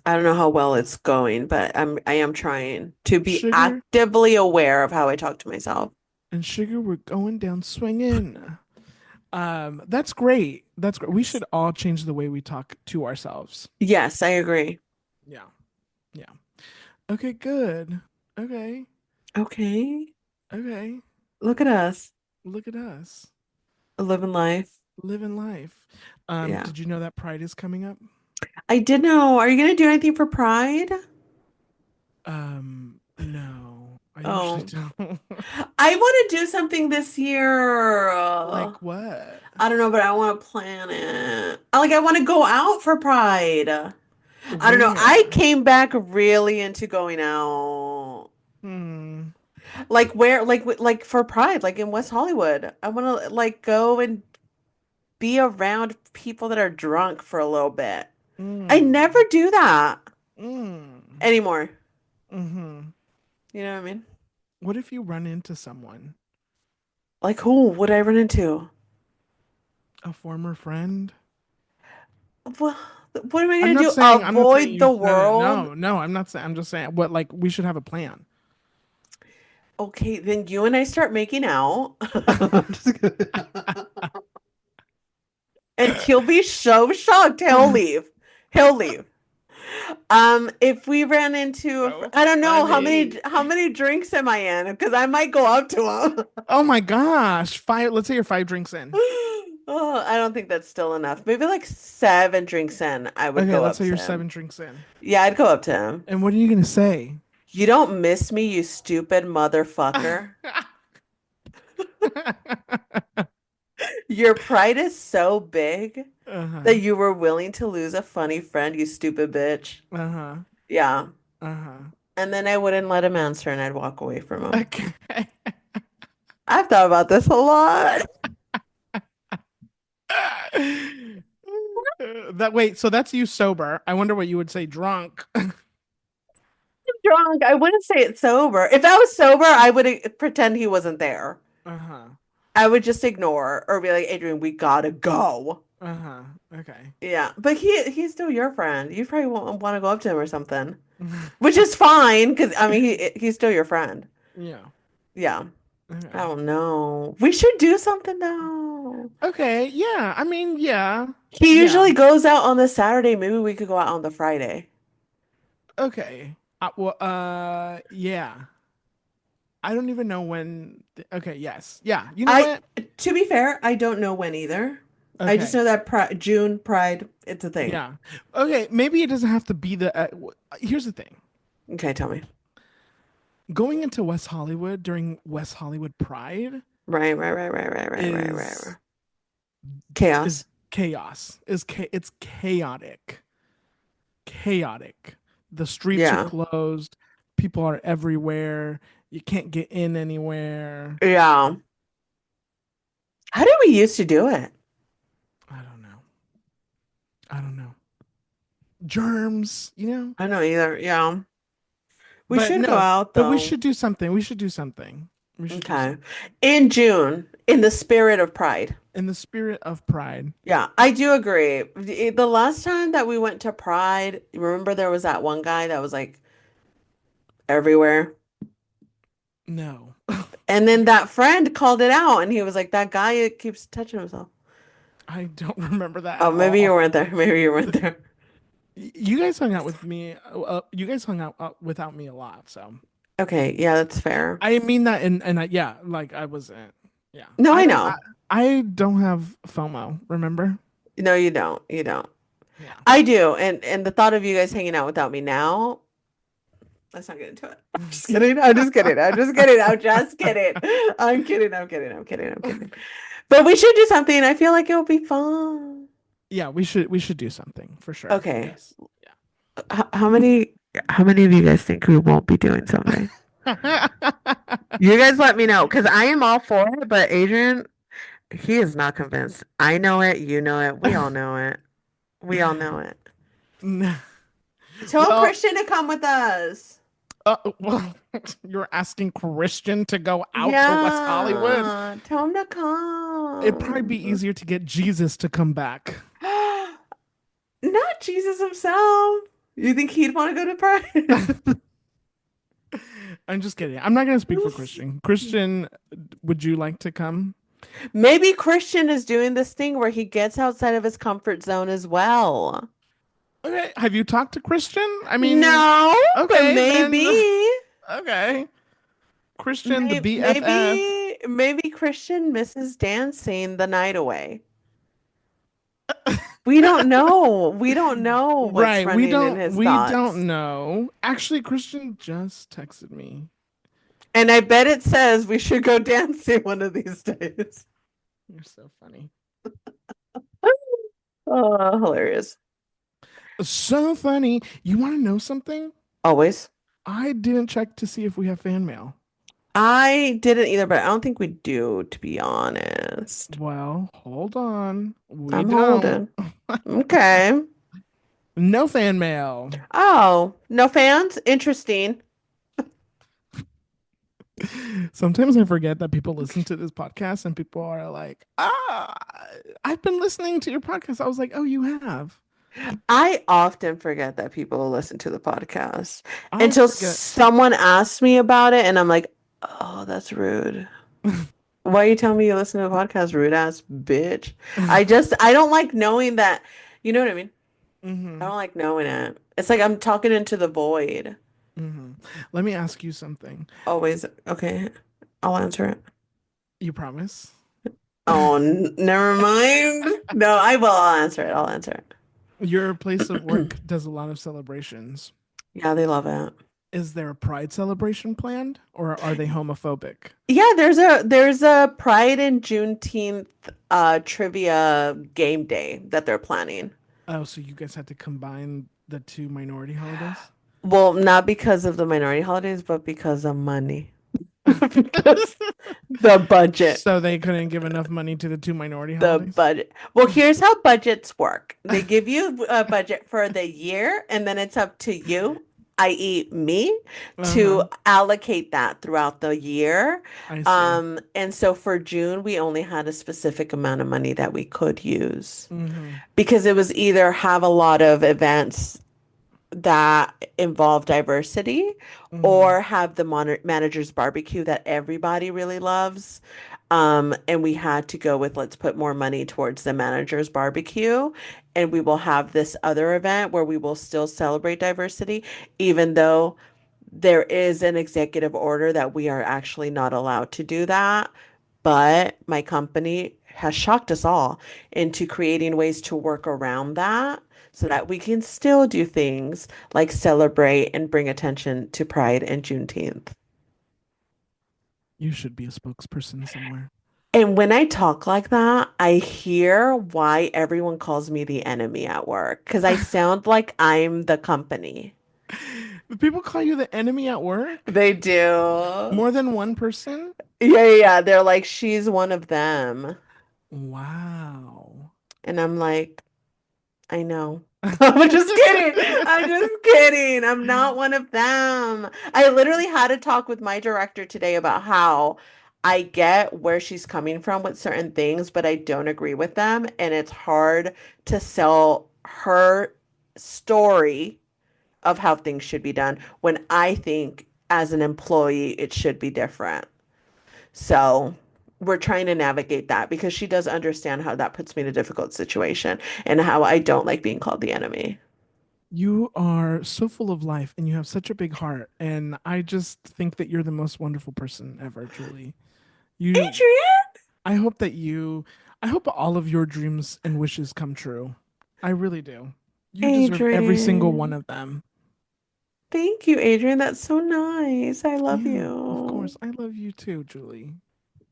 I don't know how well it's going, but I am trying to be Sugar actively aware of how I talk to myself. and sugar, we're going down swinging. That's great. That's great. We should all change the way we talk to ourselves. Yes, I agree. Yeah. Yeah. Okay, good. Okay. Okay. Okay. Look at us Look at us living life. living life. Yeah. Did you know that Pride is coming up? I did know. Are you going to do anything for Pride? No, I usually Oh, don't. I want to do something this year. Like what? I don't know, but I want to plan it. I want to go out for Pride. I don't know. I Where? came back really into going out. Hmm. Like where, like for Pride, like in West Hollywood. I want to like go and be around people that are drunk for a little bit. I never Mm. do that Mm. anymore. Hmm. You know what I mean? What if you run into someone, Like who would I run into? a former friend? Well, what am I gonna do? I'm not saying Avoid you. the No, no, world? no, no. I'm not saying. I'm just saying. What like we should have a plan. Okay, then you and I start making out. I'm just kidding. And he'll be so shocked. He'll leave. He'll leave. If we ran into So I don't know funny. how many drinks am I in? Because I might go up to him. Oh my gosh. Five. Let's say you're 5 drinks in. Oh, I don't think that's still enough. Maybe like 7 drinks in, I would Okay, go let's up say to you're him. 7 drinks in. Yeah, I'd go up to him. And what are you gonna say? You don't miss me, you stupid motherfucker. Your pride is so big that Uh-huh. you were willing to lose a funny friend, you stupid bitch. Uh-huh. Yeah. Uh-huh. And then I wouldn't let him answer and I'd walk away from him. Okay. I've thought about this a lot. That wait, so that's you sober. I wonder what you would say drunk. Drunk. I wouldn't say it sober. If I was sober, I would pretend he wasn't there. Uh-huh. I would just ignore or be like, Adrian, we gotta go. Uh-huh. Okay. Yeah, but he's still your friend. You probably won't want to go up to him or something, which is fine because I mean he's still your friend. Yeah. Yeah, I Okay. don't know. We should do something though. Okay. Yeah. I mean, yeah. He Yeah. usually goes out on the Saturday. Maybe we could go out on the Friday. Okay. Yeah. I don't even know when. Okay. Yes. Yeah. You know I, what? to be fair, I don't know when either. I just Okay. know that June Pride, it's a thing. Yeah. Okay. Maybe it doesn't have to be the. Here's the thing. Okay, tell me. Going into West Hollywood during West Hollywood Pride Right. is is Chaos. chaos. It's chaotic. Chaotic. The streets are Yeah. closed. People are everywhere. You can't get in anywhere. Yeah. How did we used to do it? I don't know. I don't know. Germs, you know? I don't either. Yeah. We But should go no, out but we though. should do something. We should do something. We should do Okay. something. In June, in the spirit of Pride. In the spirit of pride. Yeah, I do agree. The last time that we went to Pride, remember there was that one guy that was like everywhere. No. And then that friend called it out and he was like, that guy keeps touching himself. I don't remember that Oh, at maybe you all. weren't there. Maybe you weren't there. You guys hung out with me. You guys hung out without me a lot, so Okay, yeah, that's fair. I mean that, and yeah, like I wasn't. Yeah, No, I I don't. know. I don't have FOMO. Remember? No, you don't. You don't. Yeah. I do. And the thought of you guys hanging out without me now, let's not get into it. I'm just kidding. I'm just kidding. I'm just kidding. I'm just kidding. I'm kidding. I'm kidding. I'm kidding. I'm kidding. But we should do something. I feel like it'll be fun. Yeah, we should do something for sure. Okay. Yes. How many of you guys think we won't be doing something? Yeah. You guys let me know because I am all for it, but Adrian, he is not convinced. I know it, you know it, we all know it. We all know it. Tell Well, Christian to come with us. well, you're asking Christian to go out to West Hollywood. Yeah, tell him to It'd probably be come. easier to get Jesus to come back. Not Jesus himself. You think he'd want to go to Pride? I'm just kidding. I'm not gonna speak for Christian. Christian, would you like to come? Maybe Christian is doing this thing where he gets outside of his comfort zone as well. Okay. Have you talked to Christian? I mean, No, but okay, then maybe. okay. Christian, the BFF. Maybe Christian misses dancing the night away. We don't know. We don't know what's Right. We running in don't his we thoughts. don't know. Actually, Christian just texted me. And I bet it says we should go dancing one of these days. You're so funny. Oh, hilarious. So funny. You want to know something? Always. I didn't check to see if we have fan mail. I didn't either, but I don't think we do, to be honest. Well, hold on. We I'm don't. holding. Okay. No fan mail. Oh, no fans? Interesting. Sometimes I forget that people listen to this podcast and people are like, I've been listening to your podcast. I was like, oh, you have. I often forget that people listen to the podcast I until forget. someone asks me about it, and I'm like, oh, that's rude. Why are you telling me you listen to the podcast, rude ass bitch? I don't like knowing that, you know what I mean? I Hmm. don't like knowing it. It's like I'm talking into the void. Hmm. Let me ask you something. Always, okay, I'll answer it. You promise? Oh, never mind. No, I will. I'll answer it. I'll answer Your place of it. work does a lot of celebrations. Yeah, they love it. Is there a pride celebration planned or are they homophobic? Yeah, there's a Pride and Juneteenth trivia game day that they're planning. Oh, so you guys had to combine the two minority holidays? Well, not because of the minority holidays, but because of money. because the budget. So they couldn't give enough money to the two minority The holidays. budget. Well, here's how budgets work. They give you a budget for the year, and then it's up to you, i.e., me, to Uh-huh. allocate that throughout the year. I see. And so for June, we only had a specific amount of money that we could use Hmm. because it was either have a lot of events that involve diversity Hmm. or have the manager's barbecue that everybody really loves. And we had to go with let's put more money towards the manager's barbecue. And we will have this other event where we will still celebrate diversity, even though there is an executive order that we are actually not allowed to do that. But my company has shocked us all into creating ways to work around that so that we can still do things like celebrate and bring attention to Pride and Juneteenth. You should be a spokesperson somewhere. And when I talk like that, I hear why everyone calls me the enemy at work because I sound like I'm the company. People call you the enemy at work? They do. More than one person? Yeah. They're like, she's one of them. Wow. And I'm like, I know. I'm just kidding. I'm just kidding. I'm not one of them. I literally had a talk with my director today about how I get where she's coming from with certain things, but I don't agree with them. And it's hard to sell her story of how things should be done when I think as an employee it should be different. So we're trying to navigate that because she does understand how that puts me in a difficult situation and how I don't like being called the enemy. You are so full of life and you have such a big heart. And I just think that you're the most wonderful person ever, Julie. You, Adrian, I hope that I hope all of your dreams and wishes come true. I really do. You deserve every single one Adrian. of them. Thank you, Adrian. That's so nice. I love Yeah, of you. course. I love you too, Julie.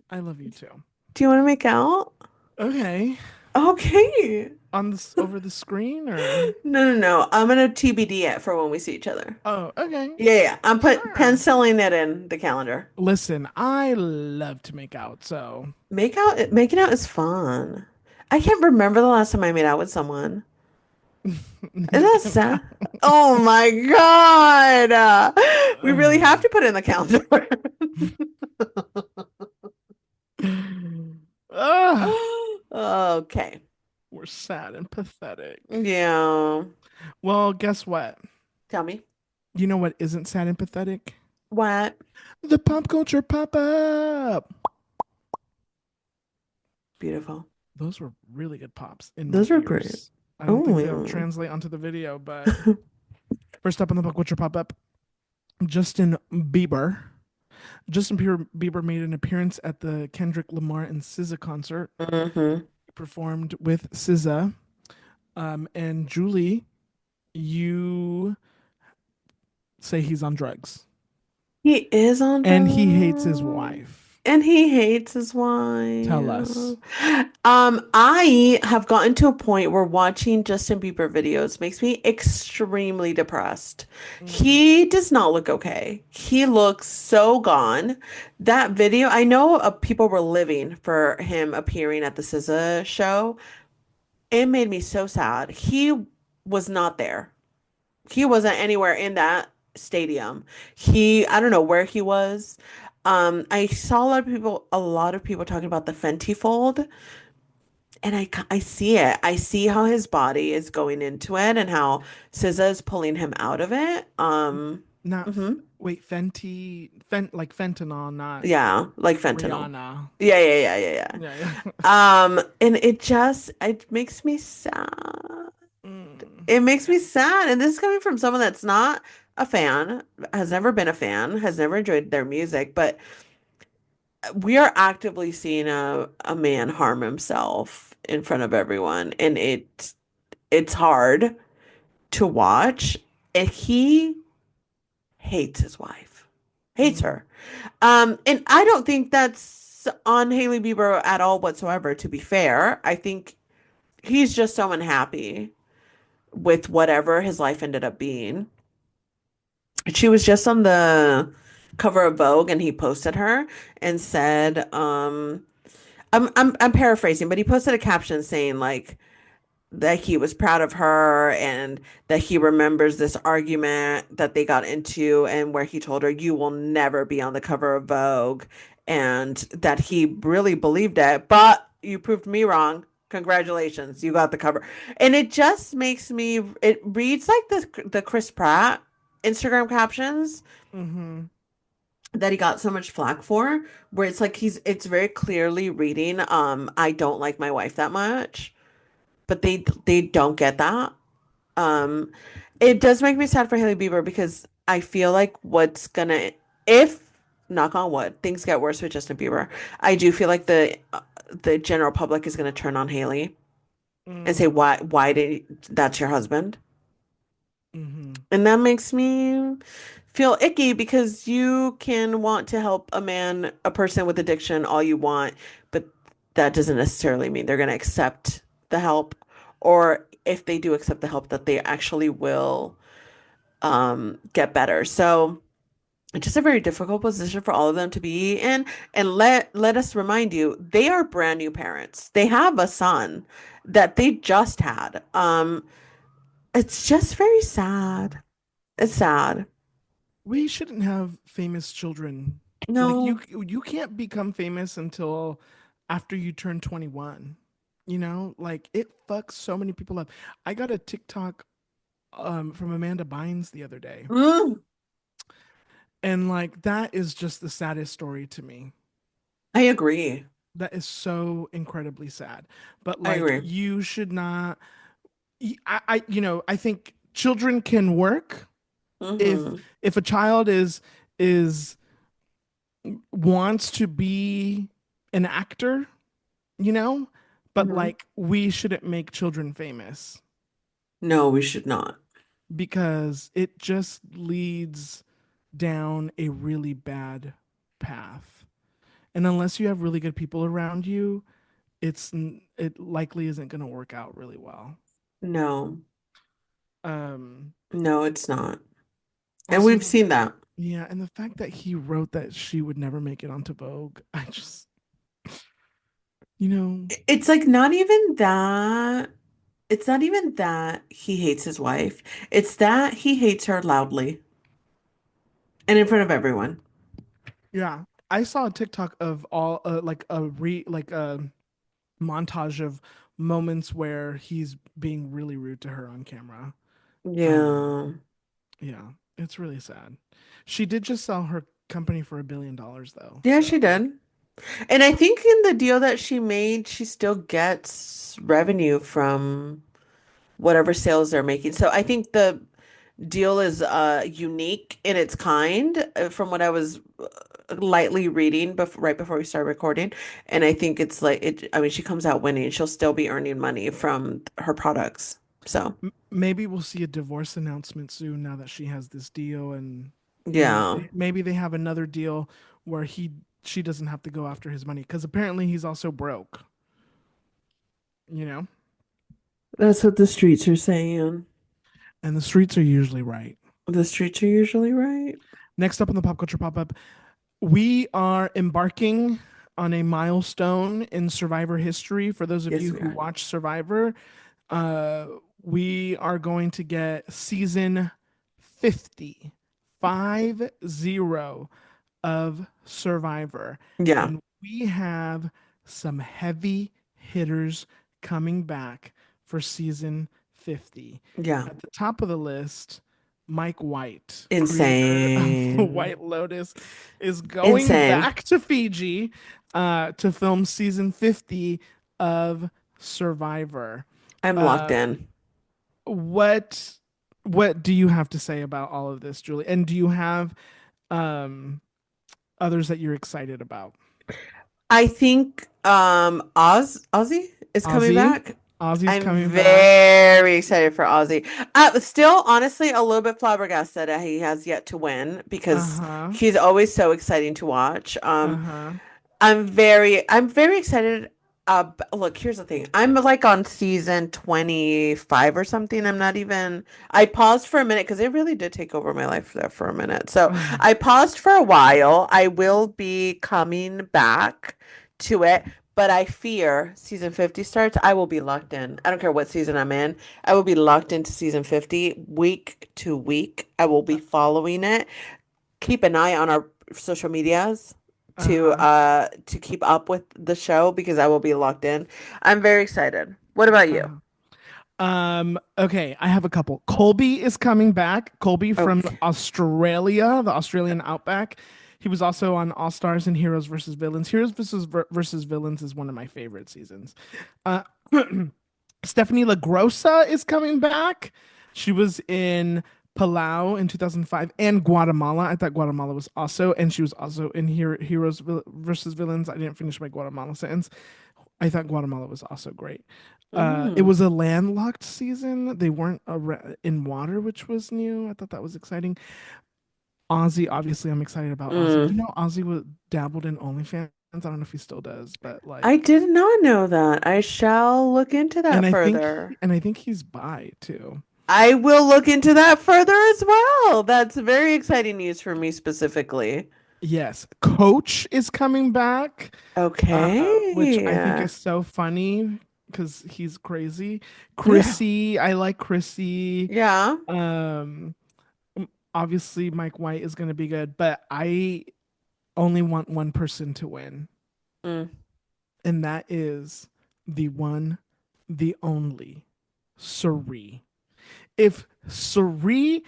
I love you too. Do you want to make out? Okay. Okay. On this over the screen or No. I'm gonna TBD it for when we see each other. oh, okay. Yeah. I'm Sure. penciling it in the calendar. Listen, I love to make out, so Making out is fun. I can't remember the last time I made out with someone. Is you that can. sad? Oh my God. We really have Uh, to put it in the calendar. ah, Okay. we're sad and pathetic. Yeah. Well, guess what? Tell me. You know what isn't sad and pathetic? What? The pop culture pop up. Beautiful. Those were really good pops in my Those are great. ears. I don't think they'll Oh, translate onto the video, but first up on the pop culture pop up, Justin Bieber. Bieber made an appearance at the Kendrick Lamar and SZA concert. yeah. Hmm. He performed with SZA. And Julie, you say he's on drugs. He is on And he hates his drugs. wife. And he hates his Tell wife. us. I have gotten to a point where watching Justin Bieber videos makes me extremely depressed. Mm. He does not look okay. He looks so gone. That video, I know people were living for him appearing at the SZA show. It made me so sad. He was not there. He wasn't anywhere in that stadium. I don't know where he was. I saw a lot of people talking about the Fenty fold, and I see it. I see how his body is going into it and how SZA is pulling him out of it. Not, Mhm. wait, like fentanyl, not Yeah, like fentanyl. Rihanna. Yeah. Yeah, yeah. And it makes me sad. Mm, It makes yeah. me sad. And this is coming from someone that's not a fan, has never been a fan, has never enjoyed their music, but we are actively seeing a man harm himself in front of everyone. And it's hard to watch. And he hates his wife. Hates Mm, her. And I don't think that's on Hailey Bieber at all whatsoever, to be fair. I think he's just so unhappy with whatever his life ended up being. She was just on the cover of Vogue, and he posted her and said, I'm paraphrasing, but he posted a caption saying like that he was proud of her and that he remembers this argument that they got into and where he told her, "You will never be on the cover of Vogue," and that he really believed it, but you proved me wrong. Congratulations, you got the cover. And it just makes me, it reads like the Chris Pratt Instagram captions Mm-hmm. that he got so much flack for, where it's like it's very clearly reading, I don't like my wife that much, but they don't get that. Um, it does make me sad for Haley Bieber because I feel like what's gonna, if knock on wood, things get worse with Justin Bieber, I do feel like the general public is gonna turn on Haley and say, Mm. why did that's your husband? Mm-hmm. And that makes me feel icky because you can want to help a man, a person with addiction all you want, but that doesn't necessarily mean they're going to accept the help. Or if they do accept the help, that they actually will get better. So it's just a very difficult position for all of them to be in. And let us remind you, they are brand new parents. They have a son that they just had. It's just very sad. It's sad. We shouldn't have famous children. Like No. you can't become famous until after you turn 21. You know, like it fucks so many people up. I got a TikTok from Amanda Bynes the other day. Mm, And like that is just the saddest story to me. I agree. That is so incredibly sad. But I like agree. you should not I think children can work if Hmm. if a child is wants to be an actor, you know, but Hmm. like we shouldn't make children famous No, we should not. because it just leads down a really bad path. And unless you have really good people around you, it likely isn't going to work out really well. No, Um no, it's not. And Also we've seen that. yeah, and the fact that he wrote that she would never make it onto Vogue, I just you know, It's like not even that. It's not even that he hates his wife. It's that he hates her loudly and in front of everyone. yeah. I saw a TikTok of all like a like a montage of moments where he's being really rude to her on camera. Um, Yeah. yeah, it's really sad. She did just sell her company for $1 billion though. Yeah, she So did. And I think in the deal that she made, she still gets revenue from whatever sales they're making. So I think the deal is unique in its kind, from what I was lightly reading right before we started recording. And I think it's like it, I mean, she comes out winning. She'll still be earning money from her products. So, maybe we'll see a divorce announcement soon now that she has this deal, and yeah. maybe they have another deal where she doesn't have to go after his money because apparently he's also broke. You know, That's what the streets are saying. and the streets are usually right. The streets are usually right. Next up on the pop culture pop up, we are embarking on a milestone in Survivor history. For those of Yes, you we who are. watch Survivor, uh, we are going to get season 50, 50 of Survivor. Yeah. And we have some heavy hitters coming back for season 50. Yeah. At the top of the list, Mike White, creator of The Insane. White Lotus, is going Insane. back to Fiji to film season 50 of Survivor. I'm locked Uh, in. what what do you have to say about all of this, Julie? And do you have um others that you're excited about? I think Ozzy is coming Ozzy, back. Ozzy's I'm coming back. very excited for Ozzy. Still, honestly, a little bit flabbergasted that he has yet to win because Uh-huh. he's always so exciting to watch. Uh-huh. I'm very excited. Look, here's the thing. I'm like on season 25 or something. I'm not even, I paused for a minute because it really did take over my life there for a minute. So Oh, I paused for a while. I will be coming back to it, but I fear season 50 starts. I will be locked in. I don't care what season I'm in. I will be locked into season 50 week to week. I will be following it. Keep an eye on our social medias uh-huh. to keep up with the show because I will be locked in. I'm very excited. What about you? Uh-huh. Okay, I have a couple. Colby is coming back. Colby from Okay. Australia, the Australian Outback. He was also on All Stars and Heroes versus Villains. Heroes versus Villains is one of my favorite seasons. Uh, Stephanie LaGrossa is coming back. She was in Palau in 2005 and Guatemala. I thought Guatemala was also, and she was also in Heroes versus Villains. I didn't finish my Guatemala sentence. I thought Guatemala was also great. It Mm. was a landlocked season. They weren't in water, which was new. I thought that was exciting. Ozzy, obviously, I'm excited about Ozzy. You Mm. know, Ozzy was dabbled in OnlyFans. I don't know if he still does, but I like, did not know that. I shall look into and that I think further. and I think he's bi too. I will look into that further as well. That's very exciting news for me specifically. Yes, Coach is coming back, which I think Okay. is so funny because he's crazy. Chrissy, I like Chrissy. Yeah. Um, Obviously Mike White is going to be good, but I only want one person to win, Mm. and that is the one, the only Suri. If Suri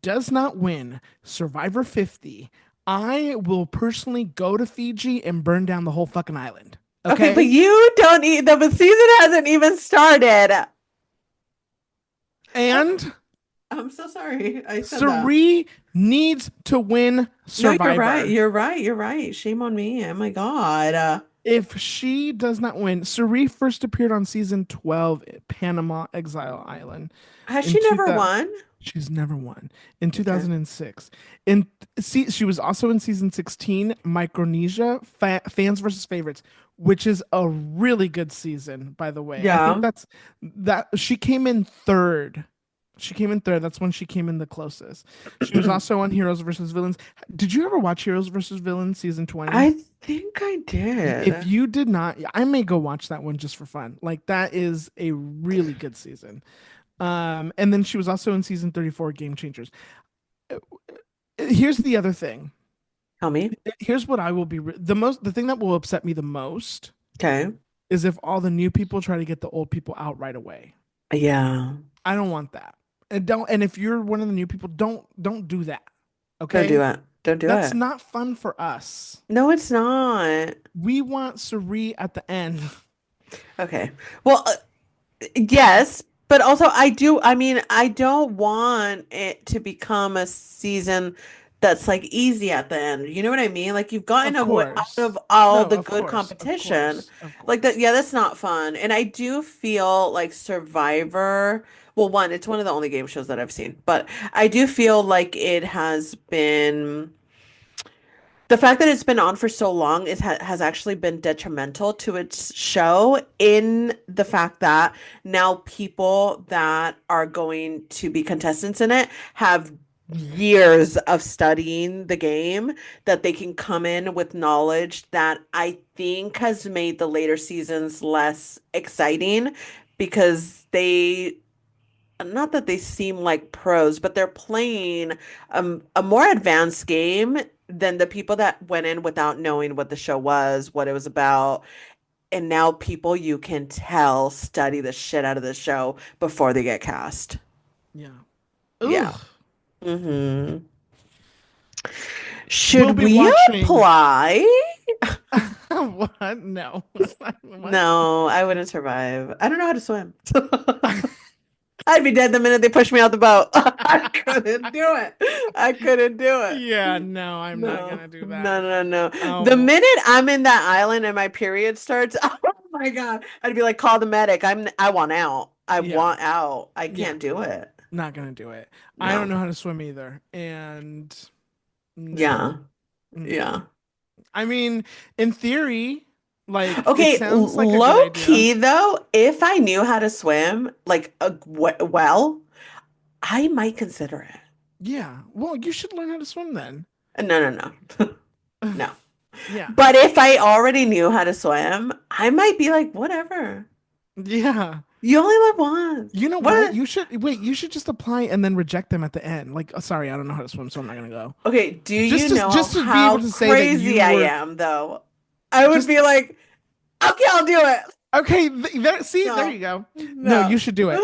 does not win Survivor 50, I will personally go to Fiji and burn down the whole fucking island. Okay, but Okay? you don't eat the season hasn't even started. And I'm so sorry I said that. Suri needs to win No, you're right. Survivor. You're right. You're right. Shame on me. Oh my God. If she does not win, Suri first appeared on season 12 at Panama Exile Island Has in she never 2000. won? She's never won in Okay. 2006. In she was also in season 16, Micronesia, Fans versus Favorites, which is a really good season, by the way. I think Yeah. that she came in third. She came in third. That's when she came in the closest. She was also on Heroes versus Villains. Did you ever watch Heroes versus Villains season 20? I think I If did. you did not, I may go watch that one just for fun. Like that is a really good season. And then she was also in season 34, Game Changers. Here's the other thing. Tell me. Here's what I will be the thing that will upset me the most Okay. is if all the new people try to get the old people out right away. Yeah. I don't want that. And if you're one of the new people, don't do that. Don't do Okay? it. Don't do That's it. not fun for us. No, it's not. We want Suri at the end. Okay. Well, yes, but also I mean, I don't want it to become a season that's like easy at the end. You know what I mean? Like you've gotten Of away out of course. all No, the of good course. Of competition. course. Of Like that, course. yeah, that's not fun. And I do feel like Survivor, well, one, it's one of the only game shows that I've seen, but I do feel like it has been the fact that it's been on for so long has actually been detrimental to its show in the fact that now people that are going to be contestants in it have years of studying the game that they can come in with knowledge that I think has made the later seasons less exciting because they not that they seem like pros, but they're playing a more advanced game than the people that went in without knowing what the show was, what it was about. And now people you can tell study the shit out of the show before they get cast. Yeah. Yeah. Ugh. Hmm. We'll Should be we watching. apply? What? No. What? No, I wouldn't survive. I don't know how to swim. I'd be dead the minute they pushed me out the boat. I couldn't do it. I couldn't do it. Yeah, no, I'm not No, gonna do no, that. no, no. The Oh, minute I'm in that island and my period starts, oh my God, I'd be like, call the medic. I want out. I yeah, want out. I yeah, can't do it. not gonna do it. I don't No. know how to swim either, and no, Yeah. no. Yeah. I mean, in theory, Like it Okay, sounds like a good low idea. key though, if I knew how to swim, like well, I might consider it. Yeah. Well, you should learn how to swim then. No, no, no. No. Yeah. But if I already knew how to swim, I might be like, whatever. Yeah. You only live once. You know what? What? You should wait, you should just apply and then reject them at the end. Like, oh, sorry, I don't know how to swim, so I'm not gonna go. Okay, do you know Just to be able how to say that you crazy I were am, though? I would just be like, okay, I'll do it. okay, there, see, there No, you go. No, no, you should do it.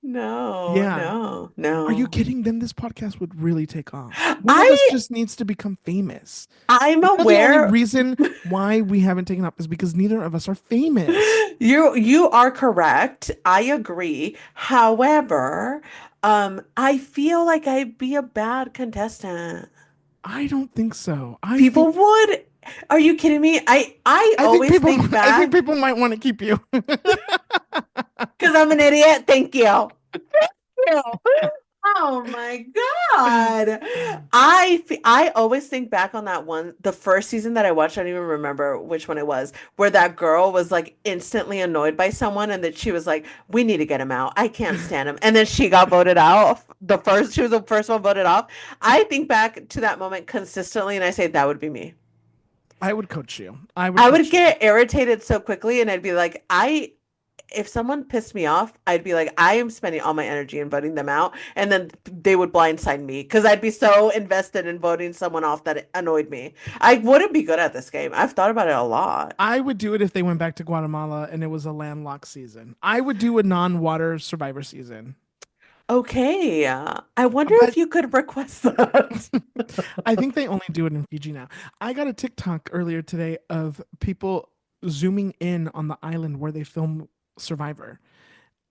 no, Yeah. no, Are you no. kidding? Then this podcast would really take off. One of us I just needs to become famous. I'm You know, the only aware reason why we haven't taken off is because neither of us are famous. you are correct. I agree. However, I feel like I'd be a bad contestant. I don't think so. People would. Are you kidding me? I I think always people think I think back people might want to keep you. because I'm an idiot. Thank you. You. Oh my God. I always think back on that one, the first season that I watched, I don't even remember which one it was, where that girl was like instantly annoyed by someone and that she was like, we need to get him out. I can't stand him. And then she got voted out. She was the first one voted off. I think back to that moment consistently and I say that would be me. I would coach you. I would I would coach you. get irritated so quickly and I'd be like, if someone pissed me off, I'd be like, I am spending all my energy in voting them out. And then they would blindside me because I'd be so invested in voting someone off that it annoyed me. I wouldn't be good at this game. I've thought about it a lot. I would do it if they went back to Guatemala and it was a landlocked season. I would do a non-water survivor season. Okay. I wonder But if you could request that. I think they only do it in Fiji now. I got a TikTok earlier today of people zooming in on the island where they film Survivor.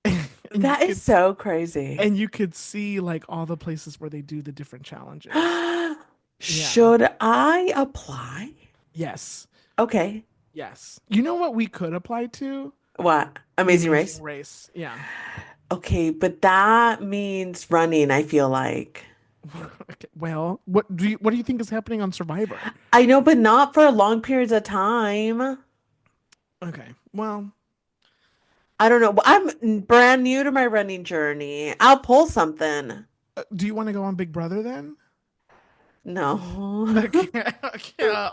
And you That is could so crazy. and you could see like all the places where they do the different challenges. Yeah. Should I apply? Yes. Okay. Yes. You know what we could apply to? What? The Amazing Amazing Race? Race. Yeah. Okay, but that means running, I feel like. Okay. Well, what do you think is happening on Survivor? I know, but not for long periods of time. Okay. Well, I don't know. I'm brand new to my running journey. I'll pull something. do you want to go on Big Brother then? No. Okay. Okay.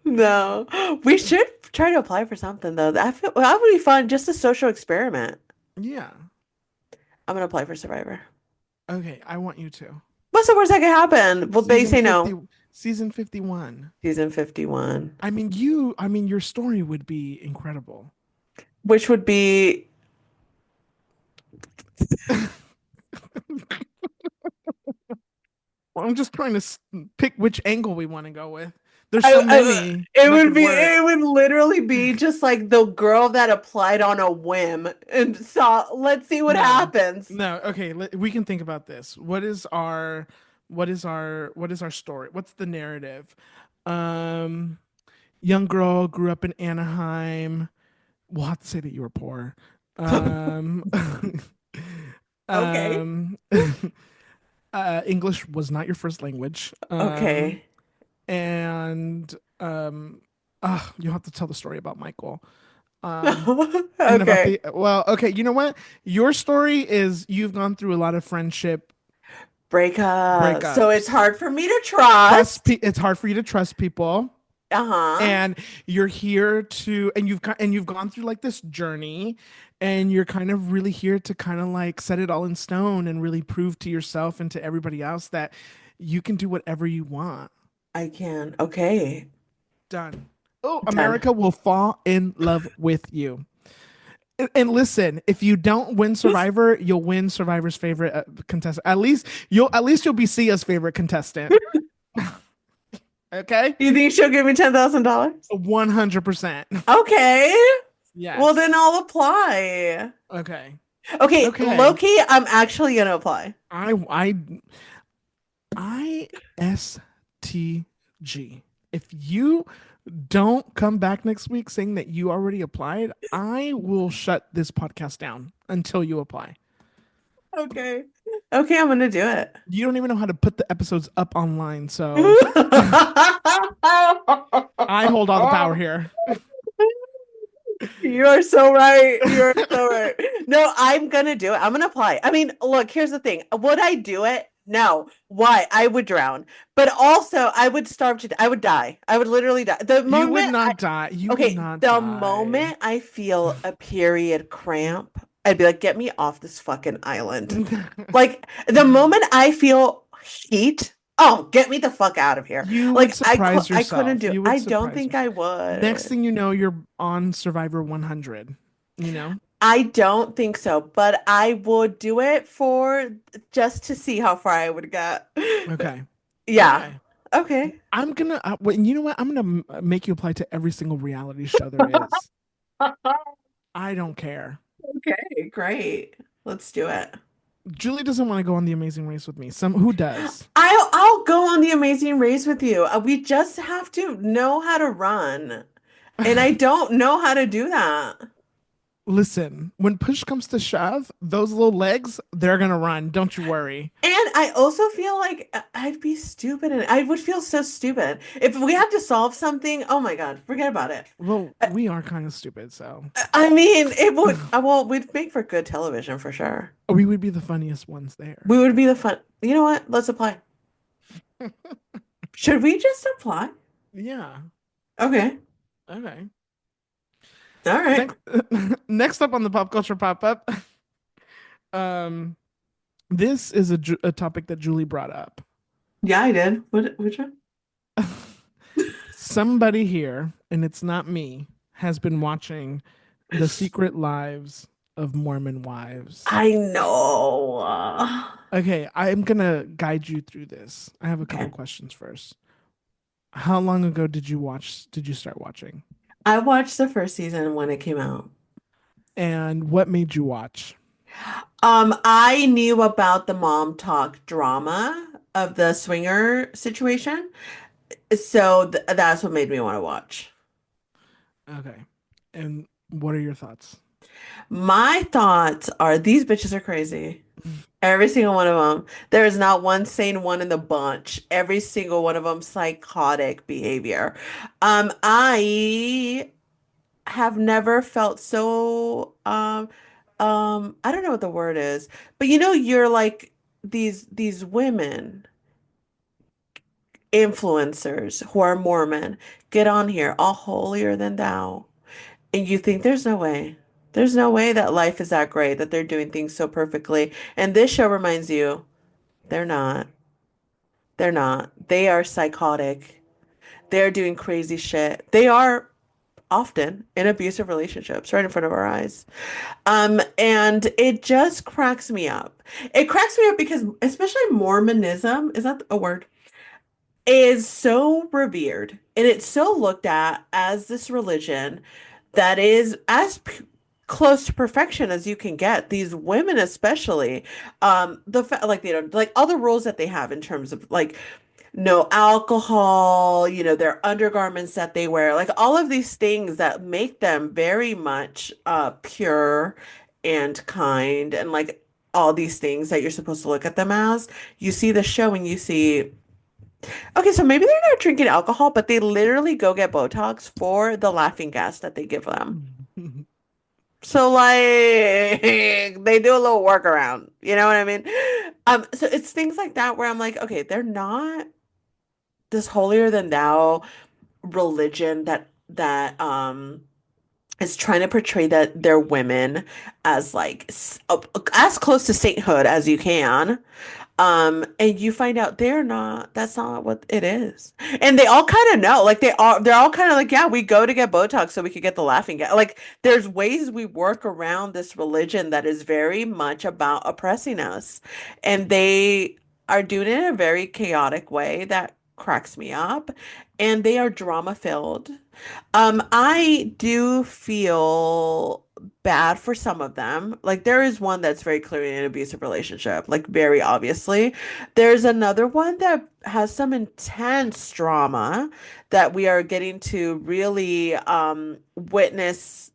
No. We should try to apply for something though. I feel that would be fun, just a social experiment. Yeah. I'm gonna apply for Survivor. Okay. I want you to. What's the worst that could happen? Well, they Season say no. 50, season 51. Season 51, I mean, your story would be incredible. which would be I'm just trying to pick which angle we want to go with. There's so I many that could work. it would literally be just like the girl that applied on a whim and saw, let's see what No, happens. no. Okay, we can think about this. What is our story? What's the narrative? Um, young girl grew up in Anaheim. We'll have to say that you were poor. Um, Okay. um, English was not your first language. Okay. And you'll have to tell the story about Michael. Um, and about Okay. the well, okay, you know what? Your story is you've gone through a lot of friendship Breakup. So it's breakups. hard for me to trust. It's hard for you to trust people, Uh-huh. and you're here to and you've gone through like this journey, and you're kind of really here to kind of like set it all in stone and really prove to yourself and to everybody else that you can do whatever you want. I can. Okay. Done. Oh, Done. America will fall in love with you. And listen, if you don't win Survivor, you'll win Survivor's favorite contestant. At least you'll be Sia's favorite contestant. Okay? You think she'll give me $10,000? 100%. Okay. Well, Yes. then I'll apply. Okay. Okay, Okay. Loki, I'm actually gonna apply. I ISTG. If you don't come back next week saying that you already applied, I will shut this podcast down until you apply. Okay. Okay, I'm gonna do it. You don't even know how to put the episodes up online, so I hold all the power here. You are so right. You are so right. No, I'm gonna do it. I'm gonna apply. I mean, look, here's the thing. Would I do it? No. Why? I would drown. But also, I would starve to death. I would die. I would literally die. The You would moment I, not die. You would okay, not the die. moment I feel a period cramp, I'd be like, get me off this fucking island. Like the moment I feel heat, oh, get me the fuck out of here. You would Like surprise I couldn't yourself. do. You would I don't surprise think yourself. I Next would. thing you know, you're on Survivor 100, you know? I don't think so, but I would do it for just to see how far I would get. Okay. Yeah. Okay. Okay. I'm gonna, well, you know what? I'm gonna make you apply to every single reality show there is. I don't care. Okay, great. Let's do it. Julie doesn't want to go on the Amazing Race with me. Some who does? I'll go on the Amazing Race with you. We just have to know how to run. And I don't know how to do that. Listen, when push comes to shove, those little legs, they're gonna run. Don't you worry. And I also feel like I'd be stupid and I would feel so stupid. If we had to solve something, oh my God, forget about it. Well, I, we are kind of stupid, so I mean, it would, well, we'd make for good television for sure. we would be the funniest ones there. We would be the fun. You know what? Let's apply. Should we just apply? Yeah. Okay. Okay. All right. Next, next up on the pop culture pop up, um, this is a topic that Julie brought up. Yeah, I did. Which one? Somebody here, and it's not me, has been watching The Secret Lives of Mormon Wives. I know. Okay, I'm gonna guide you through this. I have a couple Okay. questions first. How long ago did you start watching? I watched the first season when it came out. And what made you watch? I knew about the mom talk drama of the swinger situation, so th that's what made me want to watch. Okay. And what are your thoughts? My thoughts are these bitches are crazy. Every single one of them. There is not one sane one in the bunch. Every single one of them psychotic behavior. I have never felt so I don't know what the word is, but you know, you're like these women influencers who are Mormon get on here all holier than thou, and you think there's no way. There's no way that life is that great, that they're doing things so perfectly. And this show reminds you, they're not. They're not. They are psychotic. They're doing crazy shit. They are often in abusive relationships right in front of our eyes. And it just cracks me up. It cracks me up because especially Mormonism, is that a word? Is so revered and it's so looked at as this religion that is as close to perfection as you can get. These women, especially, like you know, like all the rules that they have in terms of like no alcohol, you know, their undergarments that they wear, like all of these things that make them very much pure and kind and like all these things that you're supposed to look at them as. You see the show and you see okay, so maybe they're not drinking alcohol, but they literally go get Botox for the laughing gas that they give them. So like they do a little workaround, you know what I mean? So it's things like that where I'm like, okay, they're not this holier than thou religion that is trying to portray that they're women as like as close to sainthood as you can. And you find out they're not, that's not what it is. And they all kind of know, like they're all kind of like, yeah, we go to get Botox so we could get the laughing gas. Like there's ways we work around this religion that is very much about oppressing us. And they are doing it in a very chaotic way that cracks me up. And they are drama filled. I do feel bad for some of them. Like there is one that's very clearly an abusive relationship, like very obviously. There's another one that has some intense drama that we are getting to really witness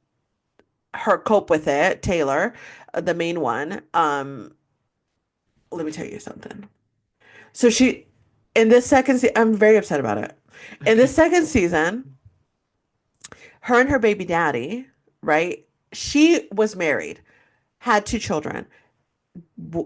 her cope with it, Taylor, the main one. Let me tell you something. So she in this second se I'm very upset about it. In this Okay. second season, her and her baby daddy, right? She was married, had two children,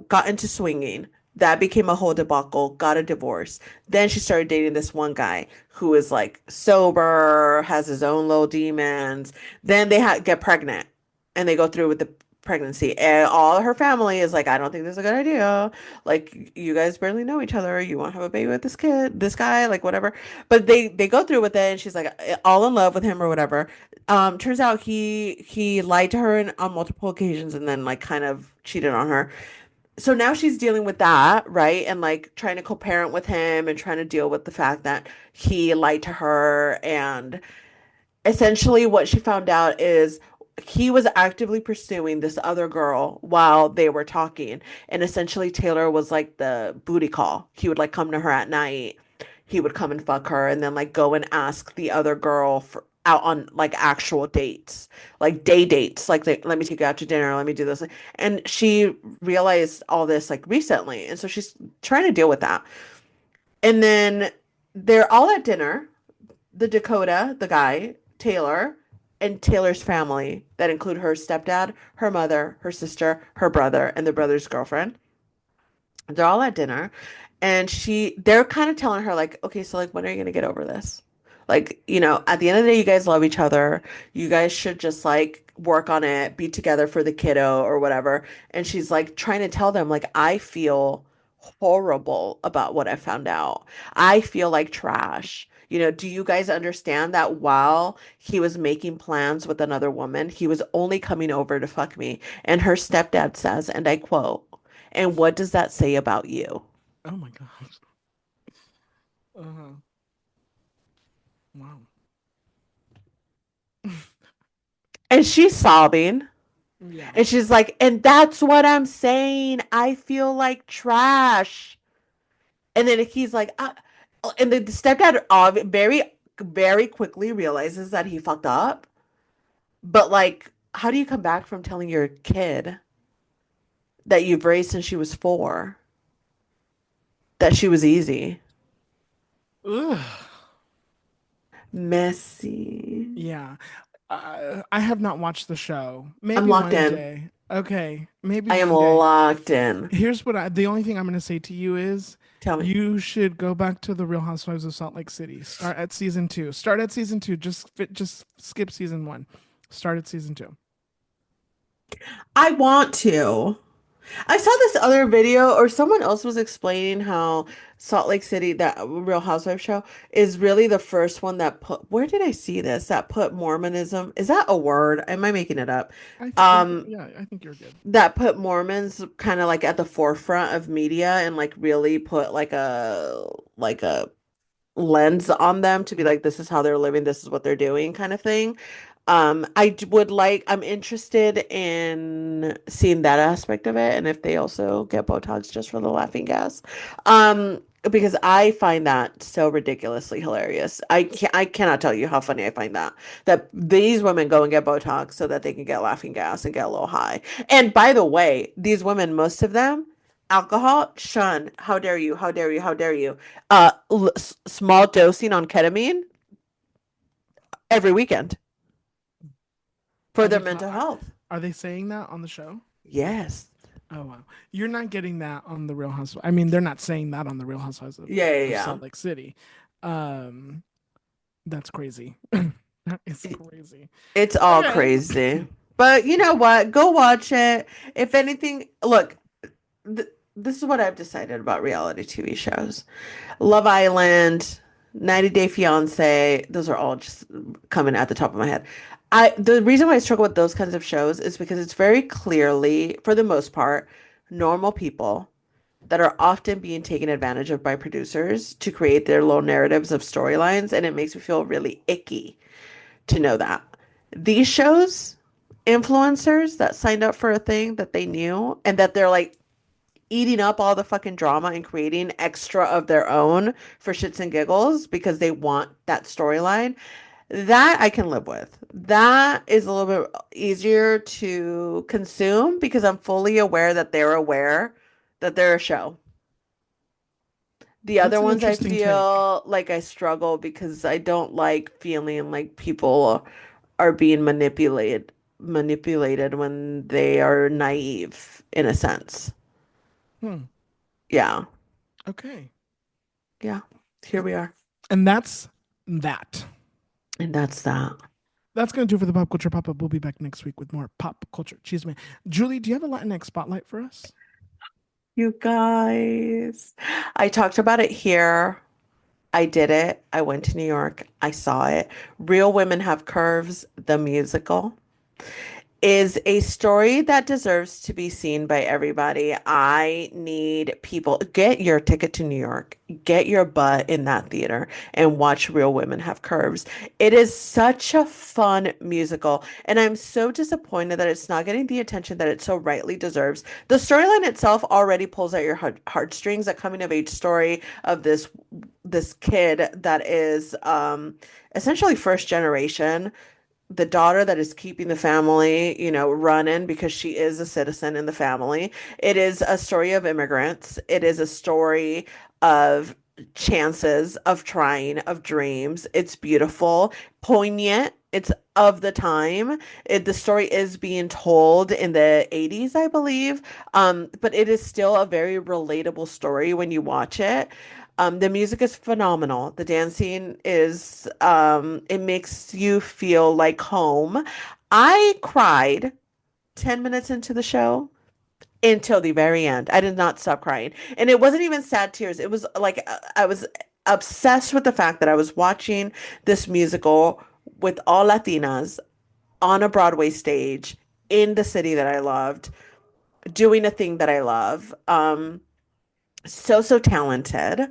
got into swinging. That became a whole debacle, got a divorce. Then she started dating this one guy who is like sober, has his own little demons. Then get pregnant and they go through with the pregnancy. And all her family is like, I don't think this is a good idea. Like, you guys barely know each other. You want to have a baby with this guy, like whatever. But they go through with it and she's like all in love with him or whatever. Turns out he lied to her on multiple occasions and then like kind of cheated on her. So now she's dealing with that, right? And like trying to co-parent with him and trying to deal with the fact that he lied to her. And essentially, what she found out is he was actively pursuing this other girl while they were talking. And essentially, Taylor was like the booty call. He would like come to her at night. He would come and fuck her and then like go and ask the other girl for out on like actual dates, like day dates, like let me take you out to dinner, let me do this. And she realized all this like recently. And so she's trying to deal with that. And then they're all at dinner, the Dakota, the guy, Taylor, and Taylor's family that include her stepdad, her mother, her sister, her brother, and the brother's girlfriend. They're all at dinner, and they're kind of telling her like, okay, so like when are you gonna get over this? Like, at the end of the day, you guys love each other. You guys should just like work on it, be together for the kiddo or whatever. And she's like trying to tell them like, I feel horrible about what I found out. I feel like trash. Do you guys understand that while he was making plans with another woman, he was only coming over to fuck me? And her stepdad says, and I quote, and what does that say about you? Oh my gosh. Uh-huh. Wow. And she's sobbing. Yeah. And she's like, and that's what I'm saying. I feel like trash. And then he's like, and the stepdad very, very quickly realizes that he fucked up. But like, how do you come back from telling your kid that you've raised since she was 4 that she was easy? Ugh. Messy. Yeah. I have not watched the show. I'm Maybe locked one in. day. Okay. Maybe I am one day. locked in. The only thing I'm going to say to you is Tell me. you should go back to the Real Housewives of Salt Lake City. Start at season 2. Start at season 2. Just skip season 1. Start at season 2. I want to. I saw this other video, or someone else was explaining how Salt Lake City, that Real Housewives show, is really the first one that where did I see this? That put Mormonism, is that a word? Am I making it up? Um, Yeah, I think you're good. that put Mormons kind of like at the forefront of media and like really put like a lens on them to be like, this is how they're living, this is what they're doing, kind of thing. I'm interested in seeing that aspect of it and if they also get Botox just for the laughing gas. Because I find that so ridiculously hilarious. I cannot tell you how funny I find that these women go and get Botox so that they can get laughing gas and get a little high. And by the way, these women, most of them, alcohol, shun. How dare you? How dare you? How dare you? Small dosing on ketamine every weekend for Are their they mental health. are they saying that on the show? Yes. Oh wow. You're not getting that on the Real Housewives. I mean, they're not saying that on the Real Housewives Yeah, yeah, of yeah. Salt Lake City. Um that's crazy. That is crazy. It's all Okay. crazy. But you know what? Go watch it. If anything, look, th this is what I've decided about reality TV shows. Love Island, 90 Day Fiance, those are all just coming at the top of my head. The reason why I struggle with those kinds of shows is because it's very clearly, for the most part, normal people that are often being taken advantage of by producers to create their little narratives of storylines, and it makes me feel really icky to know that. These shows, influencers that signed up for a thing that they knew and that they're like eating up all the fucking drama and creating extra of their own for shits and giggles because they want that storyline. That I can live with. That is a little bit easier to consume because I'm fully aware that they're aware that they're a show. The That's other an ones I interesting take. feel like I struggle because I don't like feeling like people are being manipulated. manipulated when they are naive, in a sense. Hmm. Yeah. Okay. Yeah. Here we are. And that's that. And that's that. That's going to do it for the pop culture pop up. We'll be back next week with more pop culture. Chisme. Julie, do you have a Latinx spotlight for us? You guys. I talked about it here. I did it. I went to New York. I saw it. Real Women Have Curves, the musical, is a story that deserves to be seen by everybody. I need people, get your ticket to New York, get your butt in that theater and watch Real Women Have Curves. It is such a fun musical, and I'm so disappointed that it's not getting the attention that it so rightly deserves. The storyline itself already pulls at your heartstrings, a coming of age story of this kid that is essentially first generation, the daughter that is keeping the family, running because she is a citizen in the family. It is a story of immigrants. It is a story of chances, of trying, of dreams. It's beautiful, poignant. It's of the time. The story is being told in the 80s, I believe. But it is still a very relatable story when you watch it. The music is phenomenal. The dancing is, it makes you feel like home. I cried 10 minutes into the show until the very end. I did not stop crying. And it wasn't even sad tears. It was like I was obsessed with the fact that I was watching this musical with all Latinas on a Broadway stage in the city that I loved, doing a thing that I love. So talented.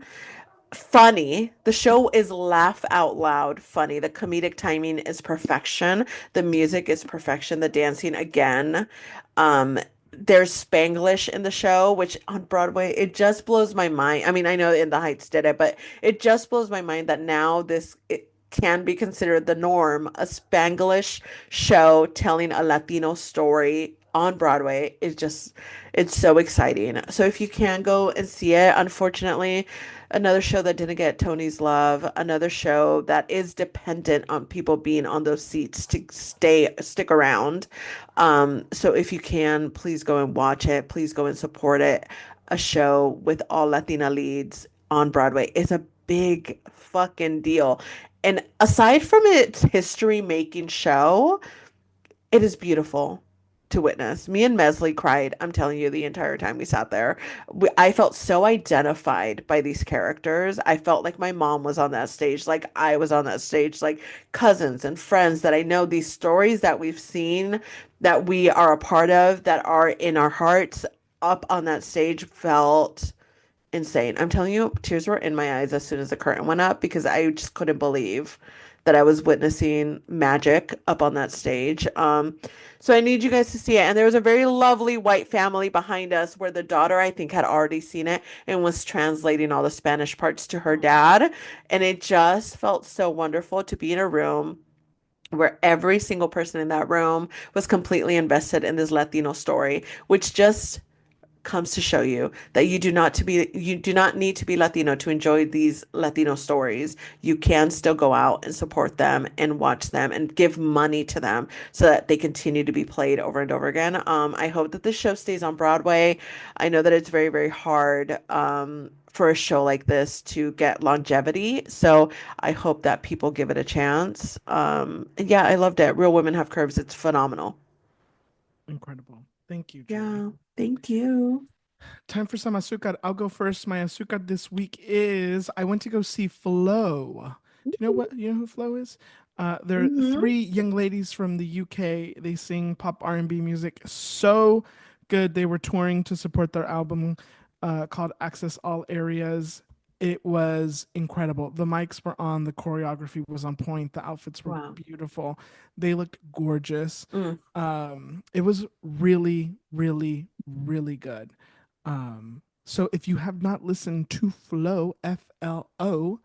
Funny. The show is laugh out loud funny. The comedic timing is perfection. The music is perfection. The dancing again. Um, there's Spanglish in the show, which on Broadway, it just blows my mind. I mean, I know In the Heights did it, but it just blows my mind that now it can be considered the norm. A Spanglish show telling a Latino story on Broadway is just, it's so exciting. So if you can go and see it, unfortunately, another show that didn't get Tony's love, another show that is dependent on people being on those seats to stick around. So if you can, please go and watch it. Please go and support it. A show with all Latina leads on Broadway is a big fucking deal. And aside from its history making show, it is beautiful to witness. Me and Mesley cried, I'm telling you, the entire time we sat there. I felt so identified by these characters. I felt like my mom was on that stage, like I was on that stage, like cousins and friends that I know, these stories that we've seen, that we are a part of, that are in our hearts, up on that stage felt insane. I'm telling you, tears were in my eyes as soon as the curtain went up because I just couldn't believe that I was witnessing magic up on that stage. So I need you guys to see it. And there was a very lovely white family behind us where the daughter, I think, had already seen it and was translating all the Spanish parts to her dad. And it just felt so wonderful to be in a room where every single person in that room was completely invested in this Latino story, which just comes to show you that you do not need to be Latino to enjoy these Latino stories. You can still go out and support them and watch them and give money to them so that they continue to be played over and over again. I hope that this show stays on Broadway. I know that it's very, very hard for a show like this to get longevity. So I hope that people give it a chance. And yeah, I loved it. Real Women Have Curves. It's phenomenal. Incredible. Thank you, Julie. Yeah, thank you. Time for some azúcar. I'll go first. My azúcar this week is I went to go see Flo. Do you know who Flo is? They're Mm-hmm. three young ladies from the UK. They sing pop R&B music. So good. They were touring to support their album called Access All Areas. It was incredible. The mics were on, the choreography was on point, the outfits were Wow. beautiful. They looked gorgeous. Mm. It was really, really, really good. So if you have not listened to Flow, FLO,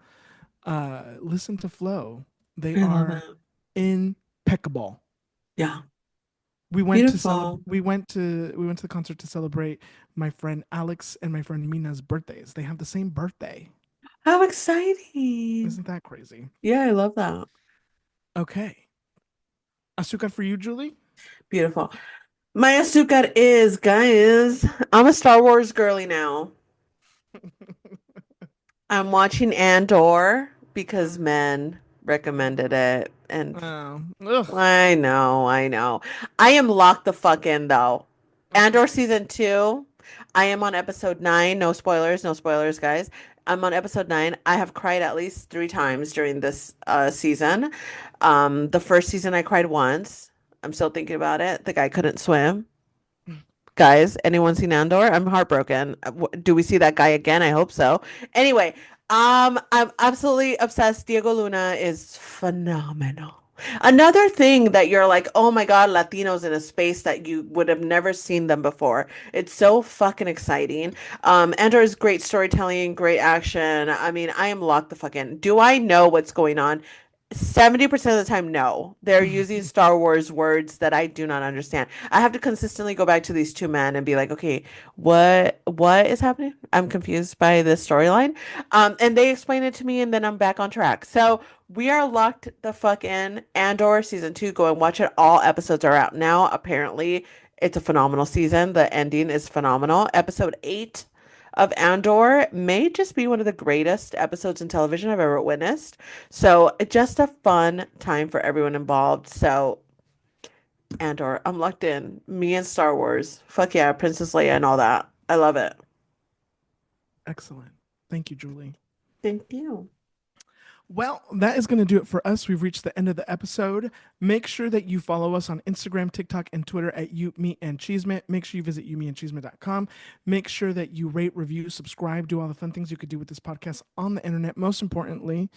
listen to Flow. They I love are it. impeccable. Yeah. Beautiful. We went to the concert to celebrate my friend Alex and my friend Mina's birthdays. They have the same birthday. How exciting. Isn't that crazy? Yeah, I love that. Okay. Asuka for you, Julie? Beautiful. My azúcar is, guys, I'm a Star Wars girly now. I'm watching Andor because Um, men recommended it. And ugh. I know. I am locked the fuck in though. Andor season 2. I am on episode 9. No spoilers, no spoilers, guys. I'm on episode 9. I have cried at least 3 times during this season. The first season I cried once. I'm still thinking about it. The guy couldn't swim. Guys, anyone seen Andor? I'm heartbroken. Do we see that guy again? I hope so. Anyway, I'm absolutely obsessed. Diego Luna is phenomenal. Another thing that you're like, oh my God, Latinos in a space that you would have never seen them before. It's so fucking exciting. Andor is great storytelling, great action. I mean, I am locked the fuck in. Do I know what's going on? 70% of the time, no. They're using Star Wars words that I do not understand. I have to consistently go back to these two men and be like, okay, what is happening? I'm confused by this storyline. And they explain it to me and then I'm back on track. So we are locked the fuck in. Andor season 2, go and watch it. All episodes are out now. Apparently, it's a phenomenal season. The ending is phenomenal. Episode 8 of Andor may just be one of the greatest episodes in television I've ever witnessed. So just a fun time for everyone involved. So Andor, I'm locked in. Me and Star Wars. Fuck yeah, Princess Leia and all that. I love it. Excellent. Thank you, Julie. Thank you. Well, that is going to do it for us. We've reached the end of the episode. Make sure that you follow us on Instagram, TikTok, and Twitter at You, Me, and Chisme. Make sure you visit youmeandchisme.com. Make sure that you rate, review, subscribe, do all the fun things you could do with this podcast on the internet. Most importantly,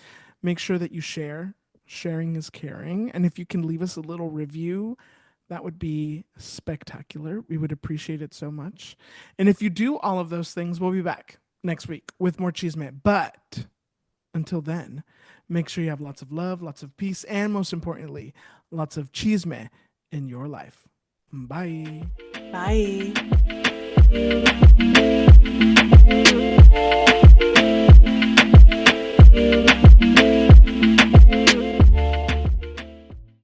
make sure that you share. Sharing is caring. And if you can leave us a little review, that would be spectacular. We would appreciate it so much. And if you do all of those things, we'll be back next week with more Chisme. But until then, make sure you have lots of love, lots of peace, and most importantly, lots of chisme in your life. Bye. Bye.